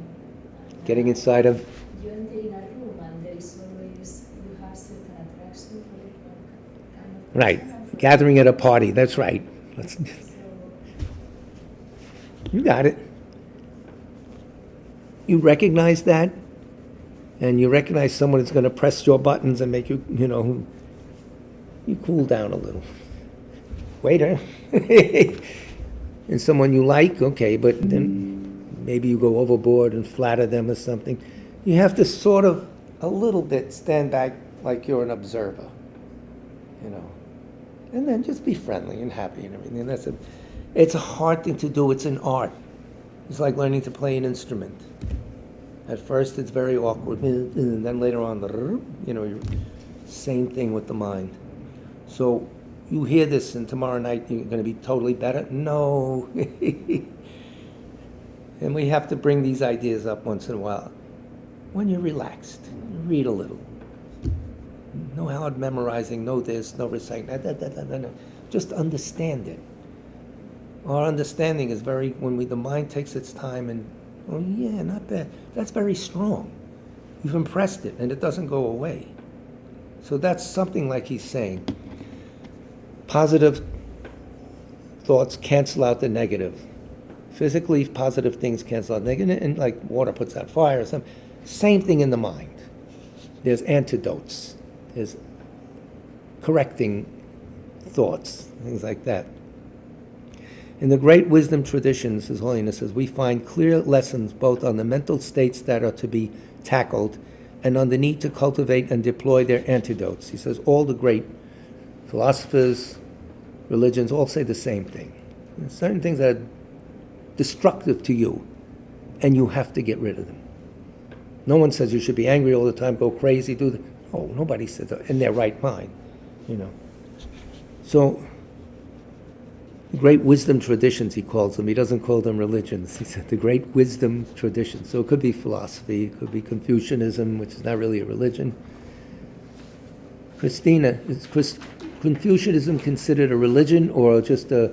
Getting inside of? You enter in a room and there is always, you have certain attraction for it, kind of. Right, gathering at a party, that's right. You got it. You recognize that, and you recognize someone is going to press your buttons and make you, you cool down a little. Waiter. And someone you like, okay, but then maybe you go overboard and flatter them or something. You have to sort of, a little bit, stand back like you're an observer, and then just be friendly and happy and everything. It's a hard thing to do. It's an art. It's like learning to play an instrument. At first, it's very awkward, and then later on, same thing with the mind. So you hear this, and tomorrow night you're going to be totally better? No. And we have to bring these ideas up once in a while. When you're relaxed, read a little. No hard memorizing, no this, no reciting. No. Just understand it. Our understanding is the mind takes its time and, oh yeah, not bad. That's very strong. You've impressed it and it doesn't go away. So that's something like he's saying. Positive thoughts cancel out the negative. Physically, positive things cancel out negative, and like water puts out fire or something. Same thing in the mind. There's antidotes. There's correcting thoughts, things like that. In the great wisdom traditions, His Holiness says, we find clear lessons both on the mental states that are to be tackled and on the need to cultivate and deploy their antidotes. He says all the great philosophers, religions, all say the same thing. There's certain things that are destructive to you, and you have to get rid of them. No one says you should be angry all the time, go crazy, do that. Oh, nobody says that in their right mind, So, great wisdom traditions, he calls them. He doesn't call them religions. He said the great wisdom traditions. So it could be philosophy, it could be Confucianism, which is not really a religion. Christina, is Confucianism considered a religion or just a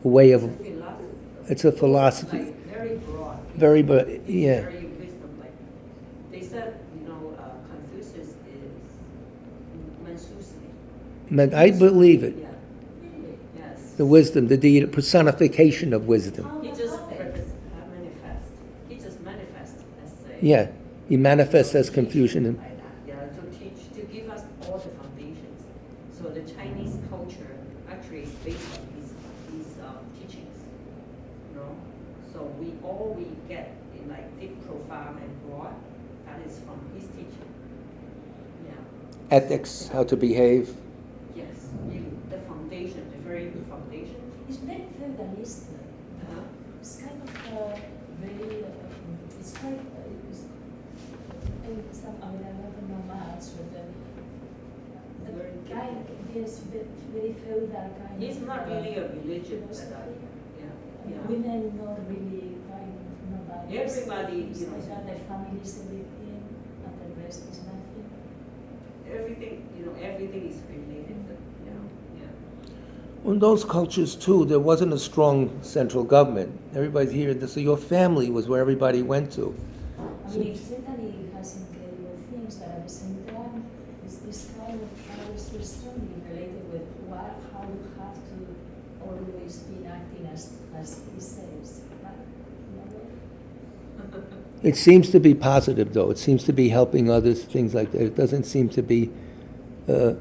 way of... It's a philosophy. Like, very broad. Very broad, yeah. Very wisdom-like. They said, Confucius is Mansusi. I believe it. Yeah. Yes. The wisdom, the deed, personification of wisdom. He just manifests. He just manifests as a... Yeah, he manifests as Confucian. Yeah, to give us all the foundations. So the Chinese culture actually is based on these teachings. So all we get in like deep, profound, and broad, that is from his teaching. Yeah. Ethics, how to behave. Yes, really, the foundation, the very foundation. It's very feudalist. It's kind of very, it's quite, some I don't know much, but the kind, yes, very feudal kind. He's of, not really a religion, but philosophy. yeah. Women not really kind of nobody. Everybody, It's like that, the family is everything, and the rest is nothing. Everything is related. Yeah. In those cultures, too, there wasn't a strong central government. Everybody's here, so your family was where everybody went to. I mean, it certainly has incredible things, but at the same time, it's this kind of so strongly related with how you have to always be acting as he says. Right? It seems to be positive, though. It seems to be helping others, things like that. It doesn't seem to be, it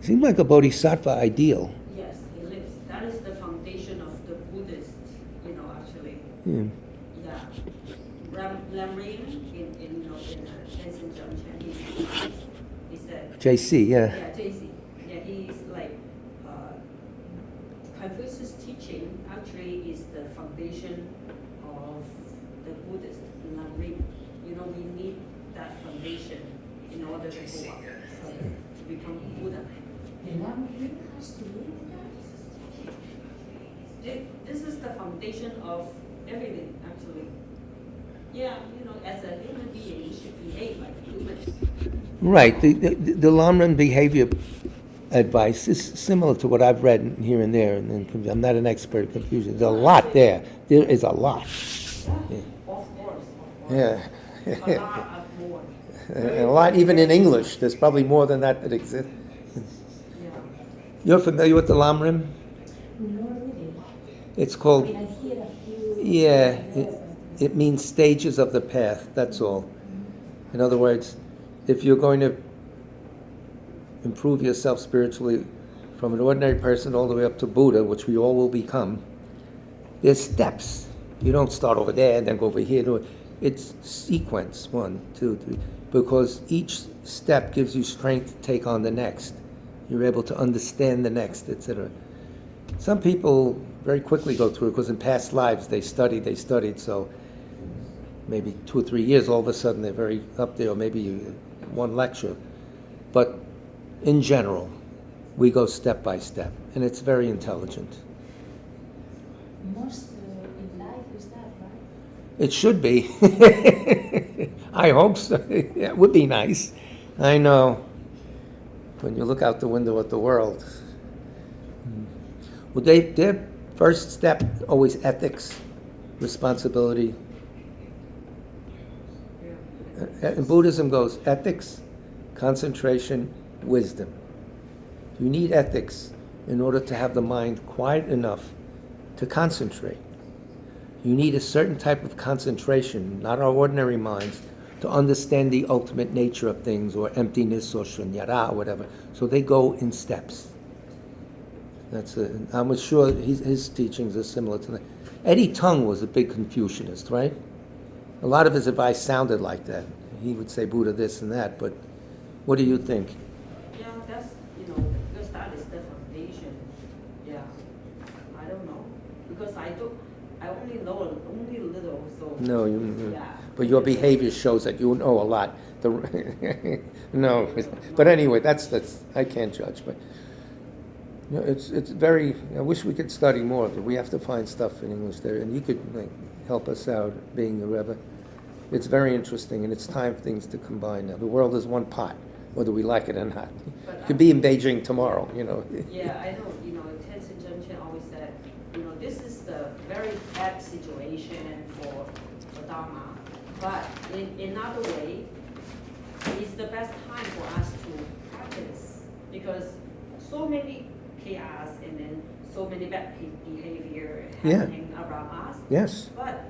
seems like a bodhisattva ideal. Yes, he lives. That is the foundation of the Buddhist, actually. Yeah. Yeah. Lamrim in Tenzin Chinese, he said. JC, yeah. Yeah, JC. Yeah, he's like Confucius' teaching actually is the foundation of the Buddhist Lamrim. We need that foundation in order to go up, to become Buddha. The Lamrim has to live This is the foundation of everything, actually. Yeah, as a human being, you should behave like a human. Right. The Lamrim behavior advice is similar to what I've read here and there. And I'm not an expert in Confucian. There's a lot there. There is a lot. Yeah. Of course. Yeah. A lot more. And a lot even in English. There's probably more than that exists. Yeah. You're familiar with the Lamrim? Not really. It's I called, mean, I hear a few. yeah, it means stages of the path, that's all. In other words, if you're going to improve yourself spiritually from an ordinary person all the way up to Buddha, which we all will become, there's steps. You don't start over there and then go over here. It's sequence, 1, 2, 3, because each step gives you strength to take on the next. You're able to understand the next, etc. Some people very quickly go through it because in past lives they studied, so maybe 2 or 3 years, all of a sudden they're very up there, or maybe one lecture. But in general, we go step by step, and it's very intelligent. Most in life is that, right? It should be. I hope so. It would be nice. I know. When you look out the window at the world. Well, their first step, always ethics, responsibility. And Buddhism goes ethics, concentration, wisdom. You need ethics in order to have the mind quiet enough to concentrate. You need a certain type of concentration, not our ordinary minds, to understand the ultimate nature of things, or emptiness, or shunyata, or whatever. So they go in steps. I'm sure his teachings are similar to that. Eddie Tung was a big Confucianist, right? A lot of his advice sounded like that. He would say Buddha this and that, but what do you think? Yeah, that's, because that is the foundation. Yeah, I don't know, because I only know only a little, so. No, Yeah. but your behavior shows that you know a lot. No, but anyway, that's I can't judge, but it's very. I wish we could study more, but we have to find stuff in English there, and you could help us out, being a Rebbe. It's very interesting, and it's time for things to combine now. The world is one pot, whether we like it or not. You could be in Beijing tomorrow, Yeah, I know, Tenzin Jungchen always said, this is the very bad situation for Dharma, but in another way, it's the best time for us to practice, because so many chaos and then so many bad behavior happening around us. Yes. But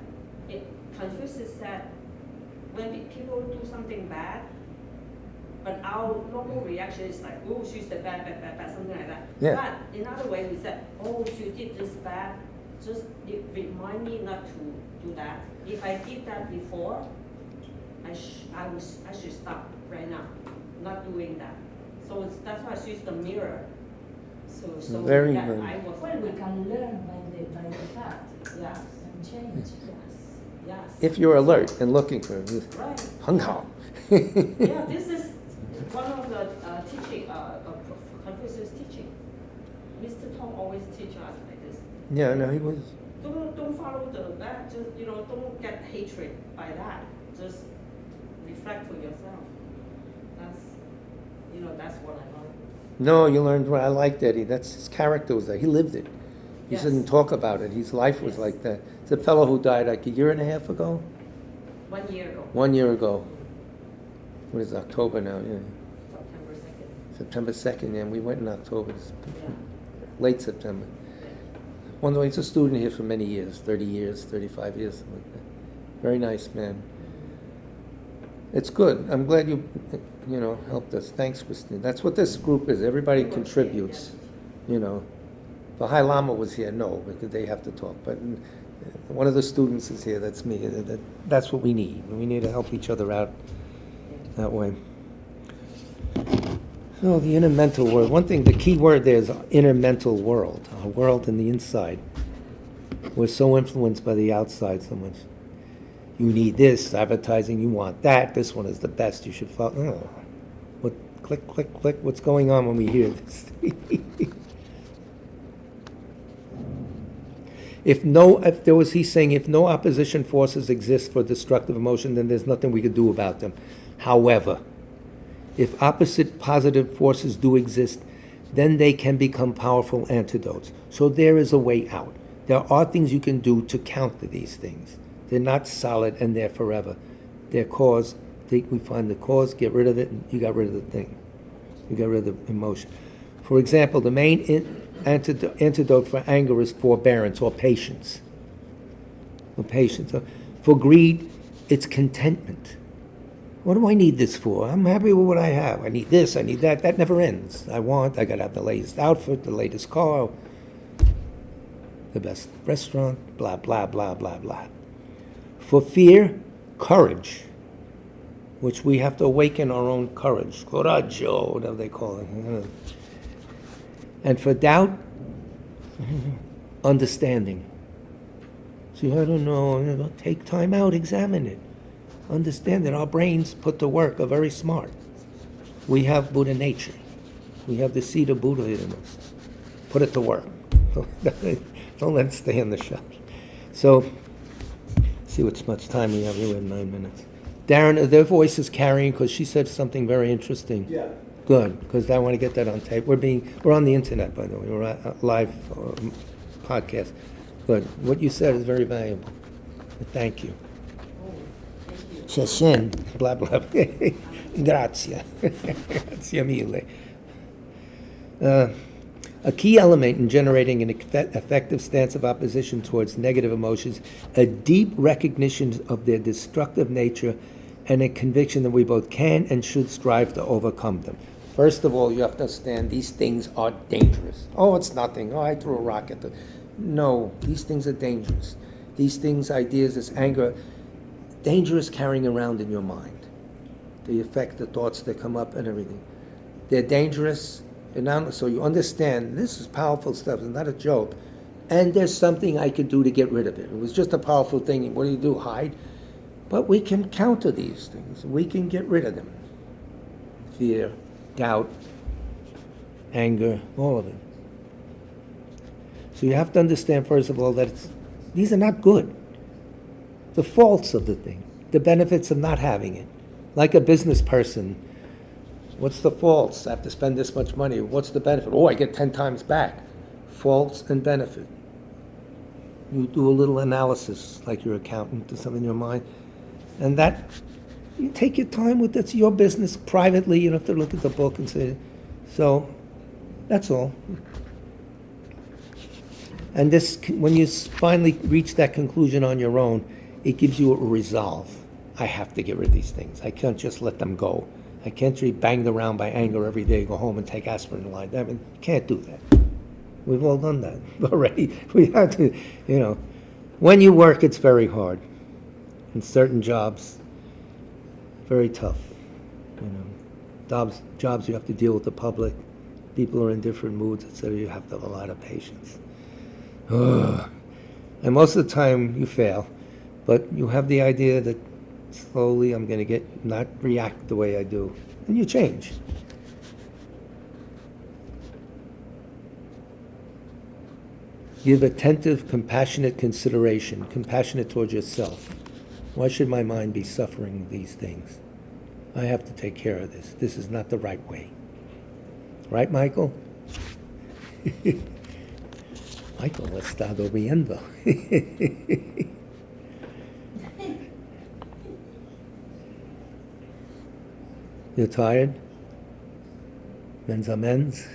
Confucius said, when people do something bad, but our normal reaction is like, oh, she's the bad, something like that. Yeah. But in other way, we said, oh, she did this bad, just remind me not to do that. If I did that before, I should stop right now, not doing that. So that's why she's the mirror. So Very that good. I was. Well, we can learn by the fact, Yes. and change. Yes. If you're alert and looking for Right. Hung Hao. Yeah, this is one of the teaching, Confucius teaching. Mr. Tong always teach us like this. Yeah, no, he was. Don't follow that. Just don't get hatred by that. Just reflect to yourself. That's what I learned. No, you learned what I liked, Eddie. That's his character was there. He lived it. He Yes. didn't talk about it. His life was Yes. like that. It's a fellow who died like a year and a half ago. 1 year ago. 1 year ago. What is it, October now? Yeah. September 2nd. September 2nd, and we went in October. Yeah. Late September. One way, he's a student here for many years, 30 years, 35 years, something like that. Very nice man. It's good. I'm glad you helped us. Thanks, Christine. That's what this group is. Everybody contributes, If the High Lama was here, no, because they have to talk. But one of the students is here, that's me. That's what we need. We need to help each other out that way. So the inner mental world. One thing, the key word there is inner mental world, a world in the inside. We're so influenced by the outside so much. You need this, advertising, you want that, this one is the best, you should follow. Oh, what, click, click, click, what's going on when we hear this? He's saying, if no opposition forces exist for destructive emotion, then there's nothing we could do about them. However, if opposite positive forces do exist, then they can become powerful antidotes. So there is a way out. There are things you can do to counter these things. They're not solid and they're forever. Their cause, we find the cause, get rid of it, and you got rid of the thing. You got rid of the emotion. For example, the main antidote for anger is forbearance or patience. For greed, it's contentment. What do I need this for? I'm happy with what I have. I need this, I need that. That never ends. I gotta have the latest outfit, the latest car, the best restaurant, blah, blah, blah, blah, blah. For fear, courage, which we have to awaken our own courage. Coraggio, whatever they call it. And for doubt, understanding. See, I don't know, take time out, examine it. Understand that our brains put to work are very smart. We have Buddha nature. We have the seed of Buddha in us. Put it to work. Don't let it stay on the shelf. So, see what much time we have. We have 9 minutes. Darren, their voice is carrying because she said something very interesting. Yeah. Good, because I want to get that on tape. We're on the internet, by the way. We're at live podcast. Good. What you said is very valuable. Thank you. Sheshen, blah, blah. Grazie. Grazie mille. A key element in generating an effective stance of opposition towards negative emotions, a deep recognition of their destructive nature, and a conviction that we both can and should strive to overcome them. First of all, you have to understand these things are dangerous. Oh, it's nothing. Oh, I threw a rock at them. No, these things are dangerous. These things, ideas, this anger, dangerous carrying around in your mind. They affect the thoughts that come up and everything. They're dangerous, and now, so you understand this is powerful stuff. It's not a joke. And there's something I could do to get rid of it. It was just a powerful thing. What do? Hide? But we can counter these things. We can get rid of them. Fear, doubt, anger, all of it. So you have to understand, first of all, that these are not good. The faults of the thing, the benefits of not having it. Like a business person, what's the faults? I have to spend this much money. What's the benefit? Oh, I get 10 times back. Faults and benefit. You do a little analysis, like your accountant, do something in your mind. And that, you take your time with that's your business privately. You don't have to look at the book and say, so that's all. And this, when you finally reach that conclusion on your own, it gives you a resolve. I have to get rid of these things. I can't just let them go. I can't be banged around by anger every day, go home and take aspirin and lie. I mean, you can't do that. We've all done that already. We have to, when you work, it's very hard. In certain jobs, very tough. Jobs you have to deal with the public. People are in different moods, etc. You have to have a lot of patience. Ugh. And most of the time you fail, but you have the idea that slowly I'm going to not react the way I do, and you change. Give attentive, compassionate consideration, compassionate towards yourself. Why should my mind be suffering these things? I have to take care of this. This is not the right way. Right, Michael? Michael ha estado viendo. You're tired? Men's amens?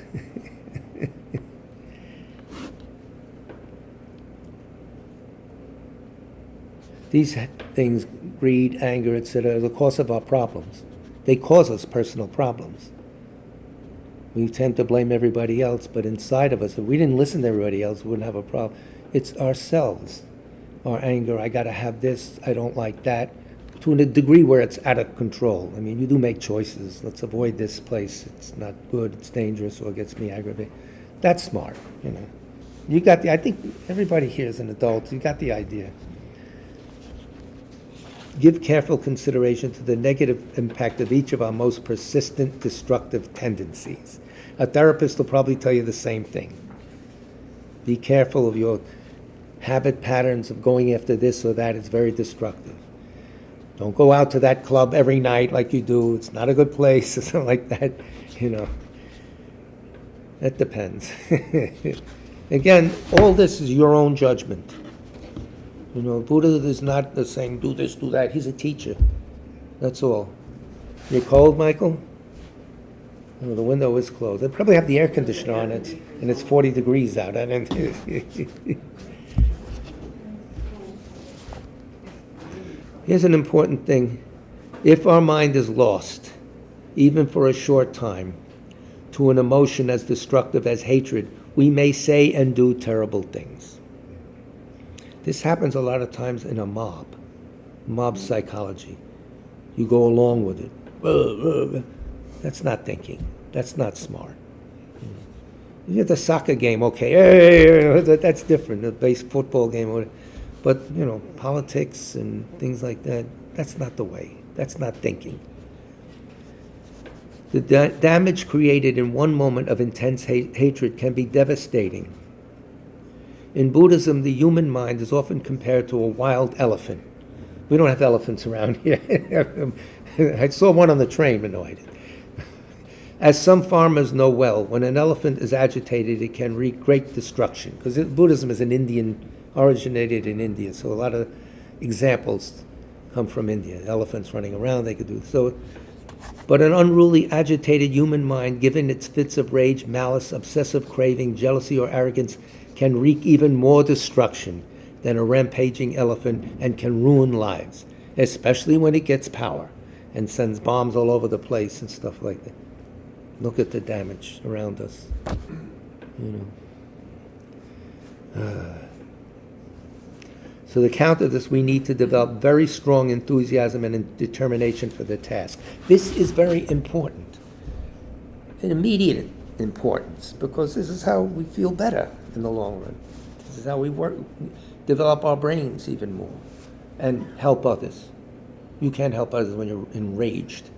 These things, greed, anger, etc., are the cause of our problems. They cause us personal problems. We tend to blame everybody else, but inside of us, if we didn't listen to everybody else, we wouldn't have a problem. It's ourselves, our anger. I got to have this, I don't like that, to a degree where it's out of control. I mean, you do make choices. Let's avoid this place. It's not good, it's dangerous, or it gets me aggravated. That's smart, You got I think everybody here is an adult. You got the idea. Give careful consideration to the negative impact of each of our most persistent destructive tendencies. A therapist will probably tell you the same thing. Be careful of your habit patterns of going after this or that. It's very destructive. Don't go out to that club every night like you do. It's not a good place or something like that. That depends. Again, all this is your own judgment. Buddha is not saying, do this, do that. He's a teacher. That's all. You're cold, Michael? Oh, the window is closed. They probably have the air conditioner on it, and it's 40 degrees out. Here's an important thing. If our mind is lost, even for a short time, to an emotion as destructive as hatred, we may say and do terrible things. This happens a lot of times in a mob psychology. You go along with it. That's not thinking. That's not smart. You get the soccer game, okay, hey, that's different, the base football game, but, politics and things like that, that's not the way. That's not thinking. The damage created in one moment of intense hatred can be devastating. In Buddhism, the human mind is often compared to a wild elephant. We don't have elephants around here. I saw one on the train, but no, I didn't. As some farmers know well, when an elephant is agitated, it can wreak great destruction. Because Buddhism is originated in India, so a lot of examples come from India. Elephants running around, they could do so. But an unruly, agitated human mind, given its fits of rage, malice, obsessive craving, jealousy, or arrogance, can wreak even more destruction than a rampaging elephant and can ruin lives, especially when it gets power and sends bombs all over the place and stuff like that. Look at the damage around us. So to counter this, we need to develop very strong enthusiasm and determination for the task. This is very important, an immediate importance, because this is how we feel better in the long run. This is how we develop our brains even more, and help others. You can't help others when you're enraged,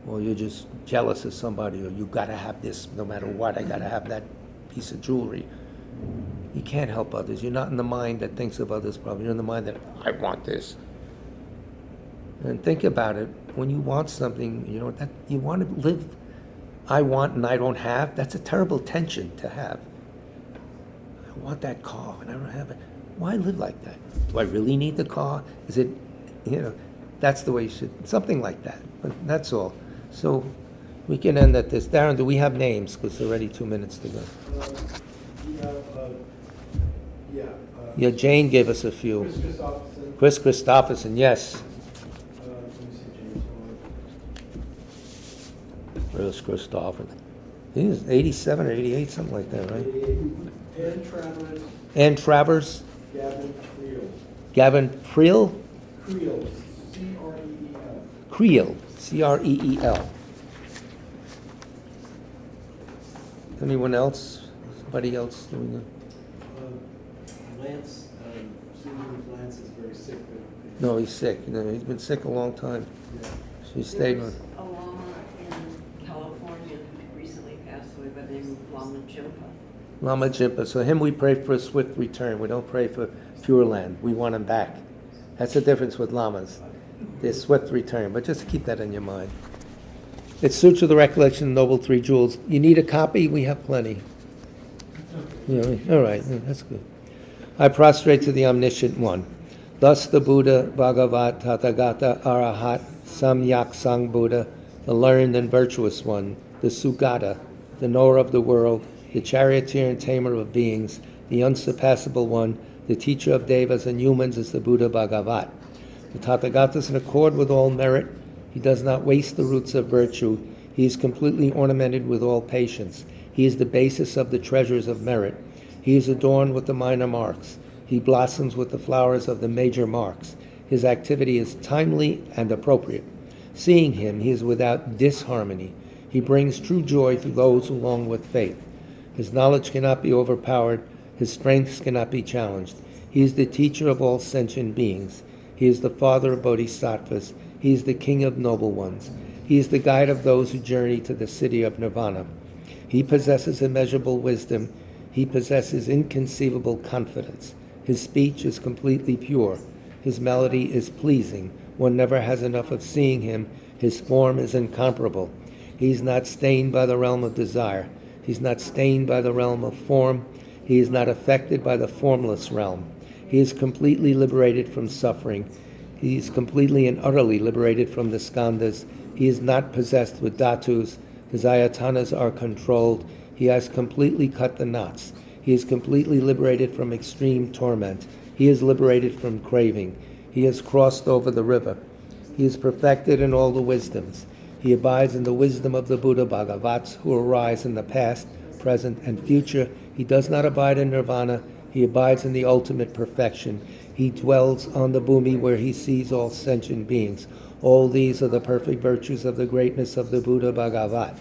or you're just jealous of somebody, or you gotta have this no matter what, I gotta have that piece of jewelry. You can't help others. You're not in the mind that thinks of others' problems. You're in the mind that, I want this. And think about it. When you want something, that you want to live, I want and I don't have, that's a terrible tension to have. I want that car and I don't have it. Why live like that? Do I really need the car? Is it, that's the way you should, something like that. But that's all. So we can end at this. Darren, do we have names? Because it's already 2 minutes to go. Yeah, Jane gave us a few. Chris Christopherson, yes. Chris Christopherson. He was 87 or 88, something like that, right? Ann Travers. Gavin Creel. Creel, C-R-E-E-L. Creel, C-R-E-E-L. Anyone else? Somebody else doing it? Lance, Lance is very sick. No, he's sick. He's been sick a long time. Yeah. She stayed with. A Lama in California who recently passed away by the name of Lama Jimpa. Lama Jimpa. So him we pray for a swift return. We don't pray for Pure Land. We want him back. That's the difference with lamas. Their swift return. But just keep that in your mind. It's Sutra of the Recollection of the Noble Three Jewels. You need a copy? We have plenty. All right, that's good. I prostrate to the Omniscient One. Thus the Buddha, Bhagavat, Tathagata, Arahat, Samyak Sang Buddha, the learned and virtuous one, the Sugata, the knower of the world, the charioteer and tamer of beings, the unsurpassable one, the teacher of devas and humans is the Buddha Bhagavat. The Tathagata is in accord with all merit. He does not waste the roots of virtue. He is completely ornamented with all patience. He is the basis of the treasures of merit. He is adorned with the minor marks. He blossoms with the flowers of the major marks. His activity is timely and appropriate. Seeing him, he is without disharmony. He brings true joy to those who long with faith. His knowledge cannot be overpowered. His strengths cannot be challenged. He is the teacher of all sentient beings. He is the father of bodhisattvas. He is the king of noble ones. He is the guide of those who journey to the city of nirvana. He possesses immeasurable wisdom. He possesses inconceivable confidence. His speech is completely pure. His melody is pleasing. One never has enough of seeing him. His form is incomparable. He is not stained by the realm of desire. He is not stained by the realm of form. He is not affected by the formless realm. He is completely liberated from suffering. He is completely and utterly liberated from the skandhas. He is not possessed with dhatus. His ayatanas are controlled. He has completely cut the knots. He is completely liberated from extreme torment. He is liberated from craving. He has crossed over the river. He is perfected in all the wisdoms. He abides in the wisdom of the Buddha Bhagavats who arise in the past, present, and future. He does not abide in nirvana. He abides in the ultimate perfection. He dwells on the bhumi where he sees all sentient beings. All these are the perfect virtues of the greatness of the Buddha Bhagavat.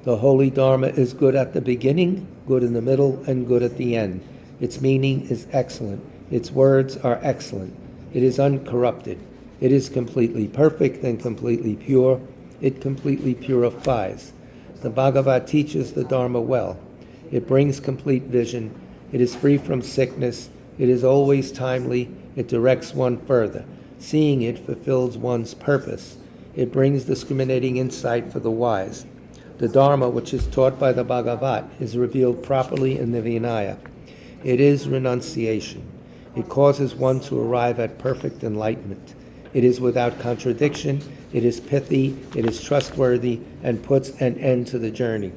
The holy Dharma is good at the beginning, good in the middle, and good at the end. Its meaning is excellent. Its words are excellent. It is uncorrupted. It is completely perfect and completely pure. It completely purifies. The Bhagavat teaches the Dharma well. It brings complete vision. It is free from sickness. It is always timely. It directs one further. Seeing it fulfills one's purpose. It brings discriminating insight for the wise. The Dharma, which is taught by the Bhagavat, is revealed properly in the Vinaya. It is renunciation. It causes one to arrive at perfect enlightenment. It is without contradiction. It is pithy. It is trustworthy and puts an end to the journey.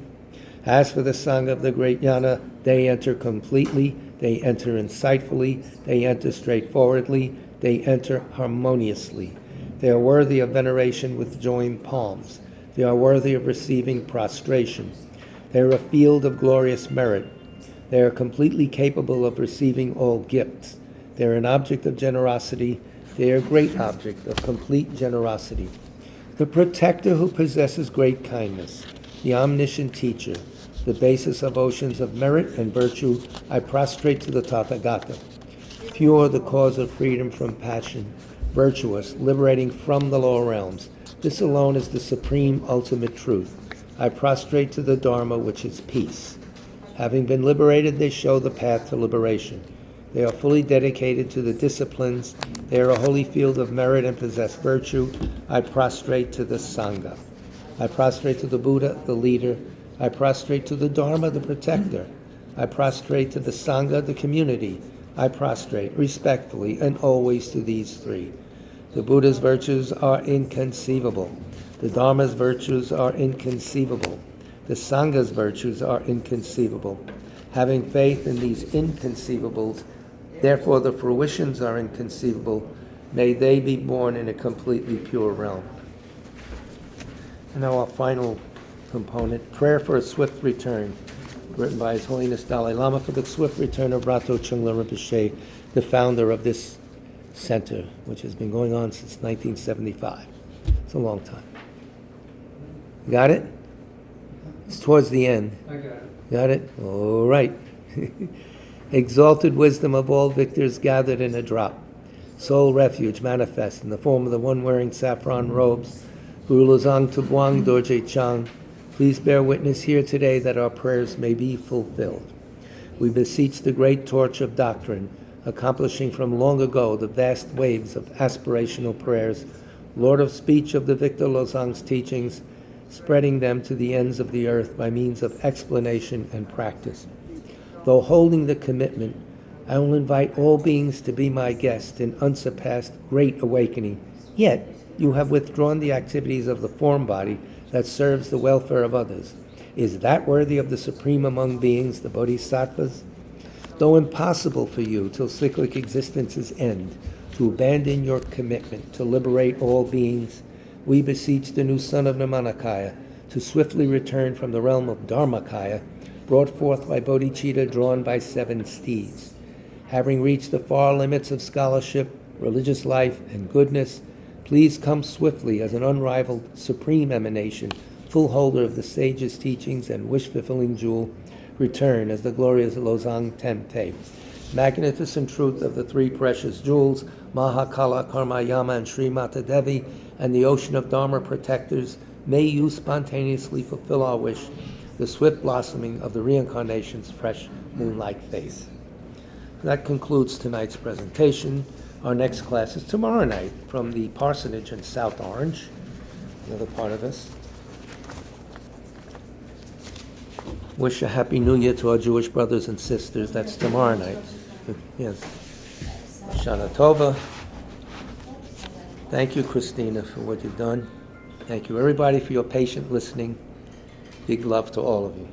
As for the Sangha of the great Jnana, they enter completely. They enter insightfully. They enter straightforwardly. They enter harmoniously. They are worthy of veneration with joined palms. They are worthy of receiving prostration. They are a field of glorious merit. They are completely capable of receiving all gifts. They are an object of generosity. They are a great object of complete generosity. The protector who possesses great kindness, the omniscient teacher, the basis of oceans of merit and virtue, I prostrate to the Tathagata. Pure, the cause of freedom from passion, virtuous, liberating from the lower realms. This alone is the supreme ultimate truth. I prostrate to the Dharma, which is peace. Having been liberated, they show the path to liberation. They are fully dedicated to the disciplines. They are a holy field of merit and possess virtue. I prostrate to the Sangha. I prostrate to the Buddha, the leader. I prostrate to the Dharma, the protector. I prostrate to the Sangha, the community. I prostrate respectfully and always to these three. The Buddha's virtues are inconceivable. The Dharma's virtues are inconceivable. The Sangha's virtues are inconceivable. Having faith in these inconceivables, therefore the fruitions are inconceivable. May they be born in a completely pure realm. And now our final component, prayer for a swift return, written by His Holiness Dalai Lama for the swift return of Rato Chungla Rinpoche, the founder of this center, which has been going on since 1975. It's a long time. Got it? It's towards the end. I got it. Got it? All right. Exalted wisdom of all victors gathered in a drop. Sole refuge manifest in the form of the one wearing saffron robes. Guru Lozang Tubuang Dorje Chang. Please bear witness here today that our prayers may be fulfilled. We beseech the great torch of doctrine, accomplishing from long ago the vast waves of aspirational prayers, Lord of speech of the Victor Lozang's teachings, spreading them to the ends of the earth by means of explanation and practice. Though holding the commitment, I will invite all beings to be my guest in unsurpassed great awakening. Yet, you have withdrawn the activities of the form body that serves the welfare of others. Is that worthy of the supreme among beings, the Bodhisattvas? Though impossible for you till cyclic existence's end to abandon your commitment to liberate all beings, we beseech the new son of Nirmanakaya to swiftly return from the realm of Dharmakaya, brought forth by bodhicitta drawn by 7 steeds. Having reached the far limits of scholarship, religious life, and goodness, please come swiftly as an unrivaled supreme emanation, full holder of the sage's teachings and wish-fulfilling jewel. Return as the glorious Lozang Temte. Magnificent truth of the 3 precious jewels, Mahakala, Karmayama, and Sri Mata Devi, and the ocean of Dharma protectors, may you spontaneously fulfill our wish, the swift blossoming of the reincarnation's fresh moon-like face. That concludes tonight's presentation. Our next class is tomorrow night from the parsonage in South Orange, another part of us. Wish a Happy New Year to our Jewish brothers and sisters. That's tomorrow night. Yes. Shana Tova. Thank you, Christina, for what you've done. Thank you, everybody, for your patient listening. Big love to all of you.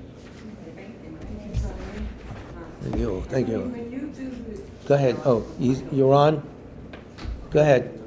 Thank you. Thank you. Go ahead. Oh, you're on? Go ahead.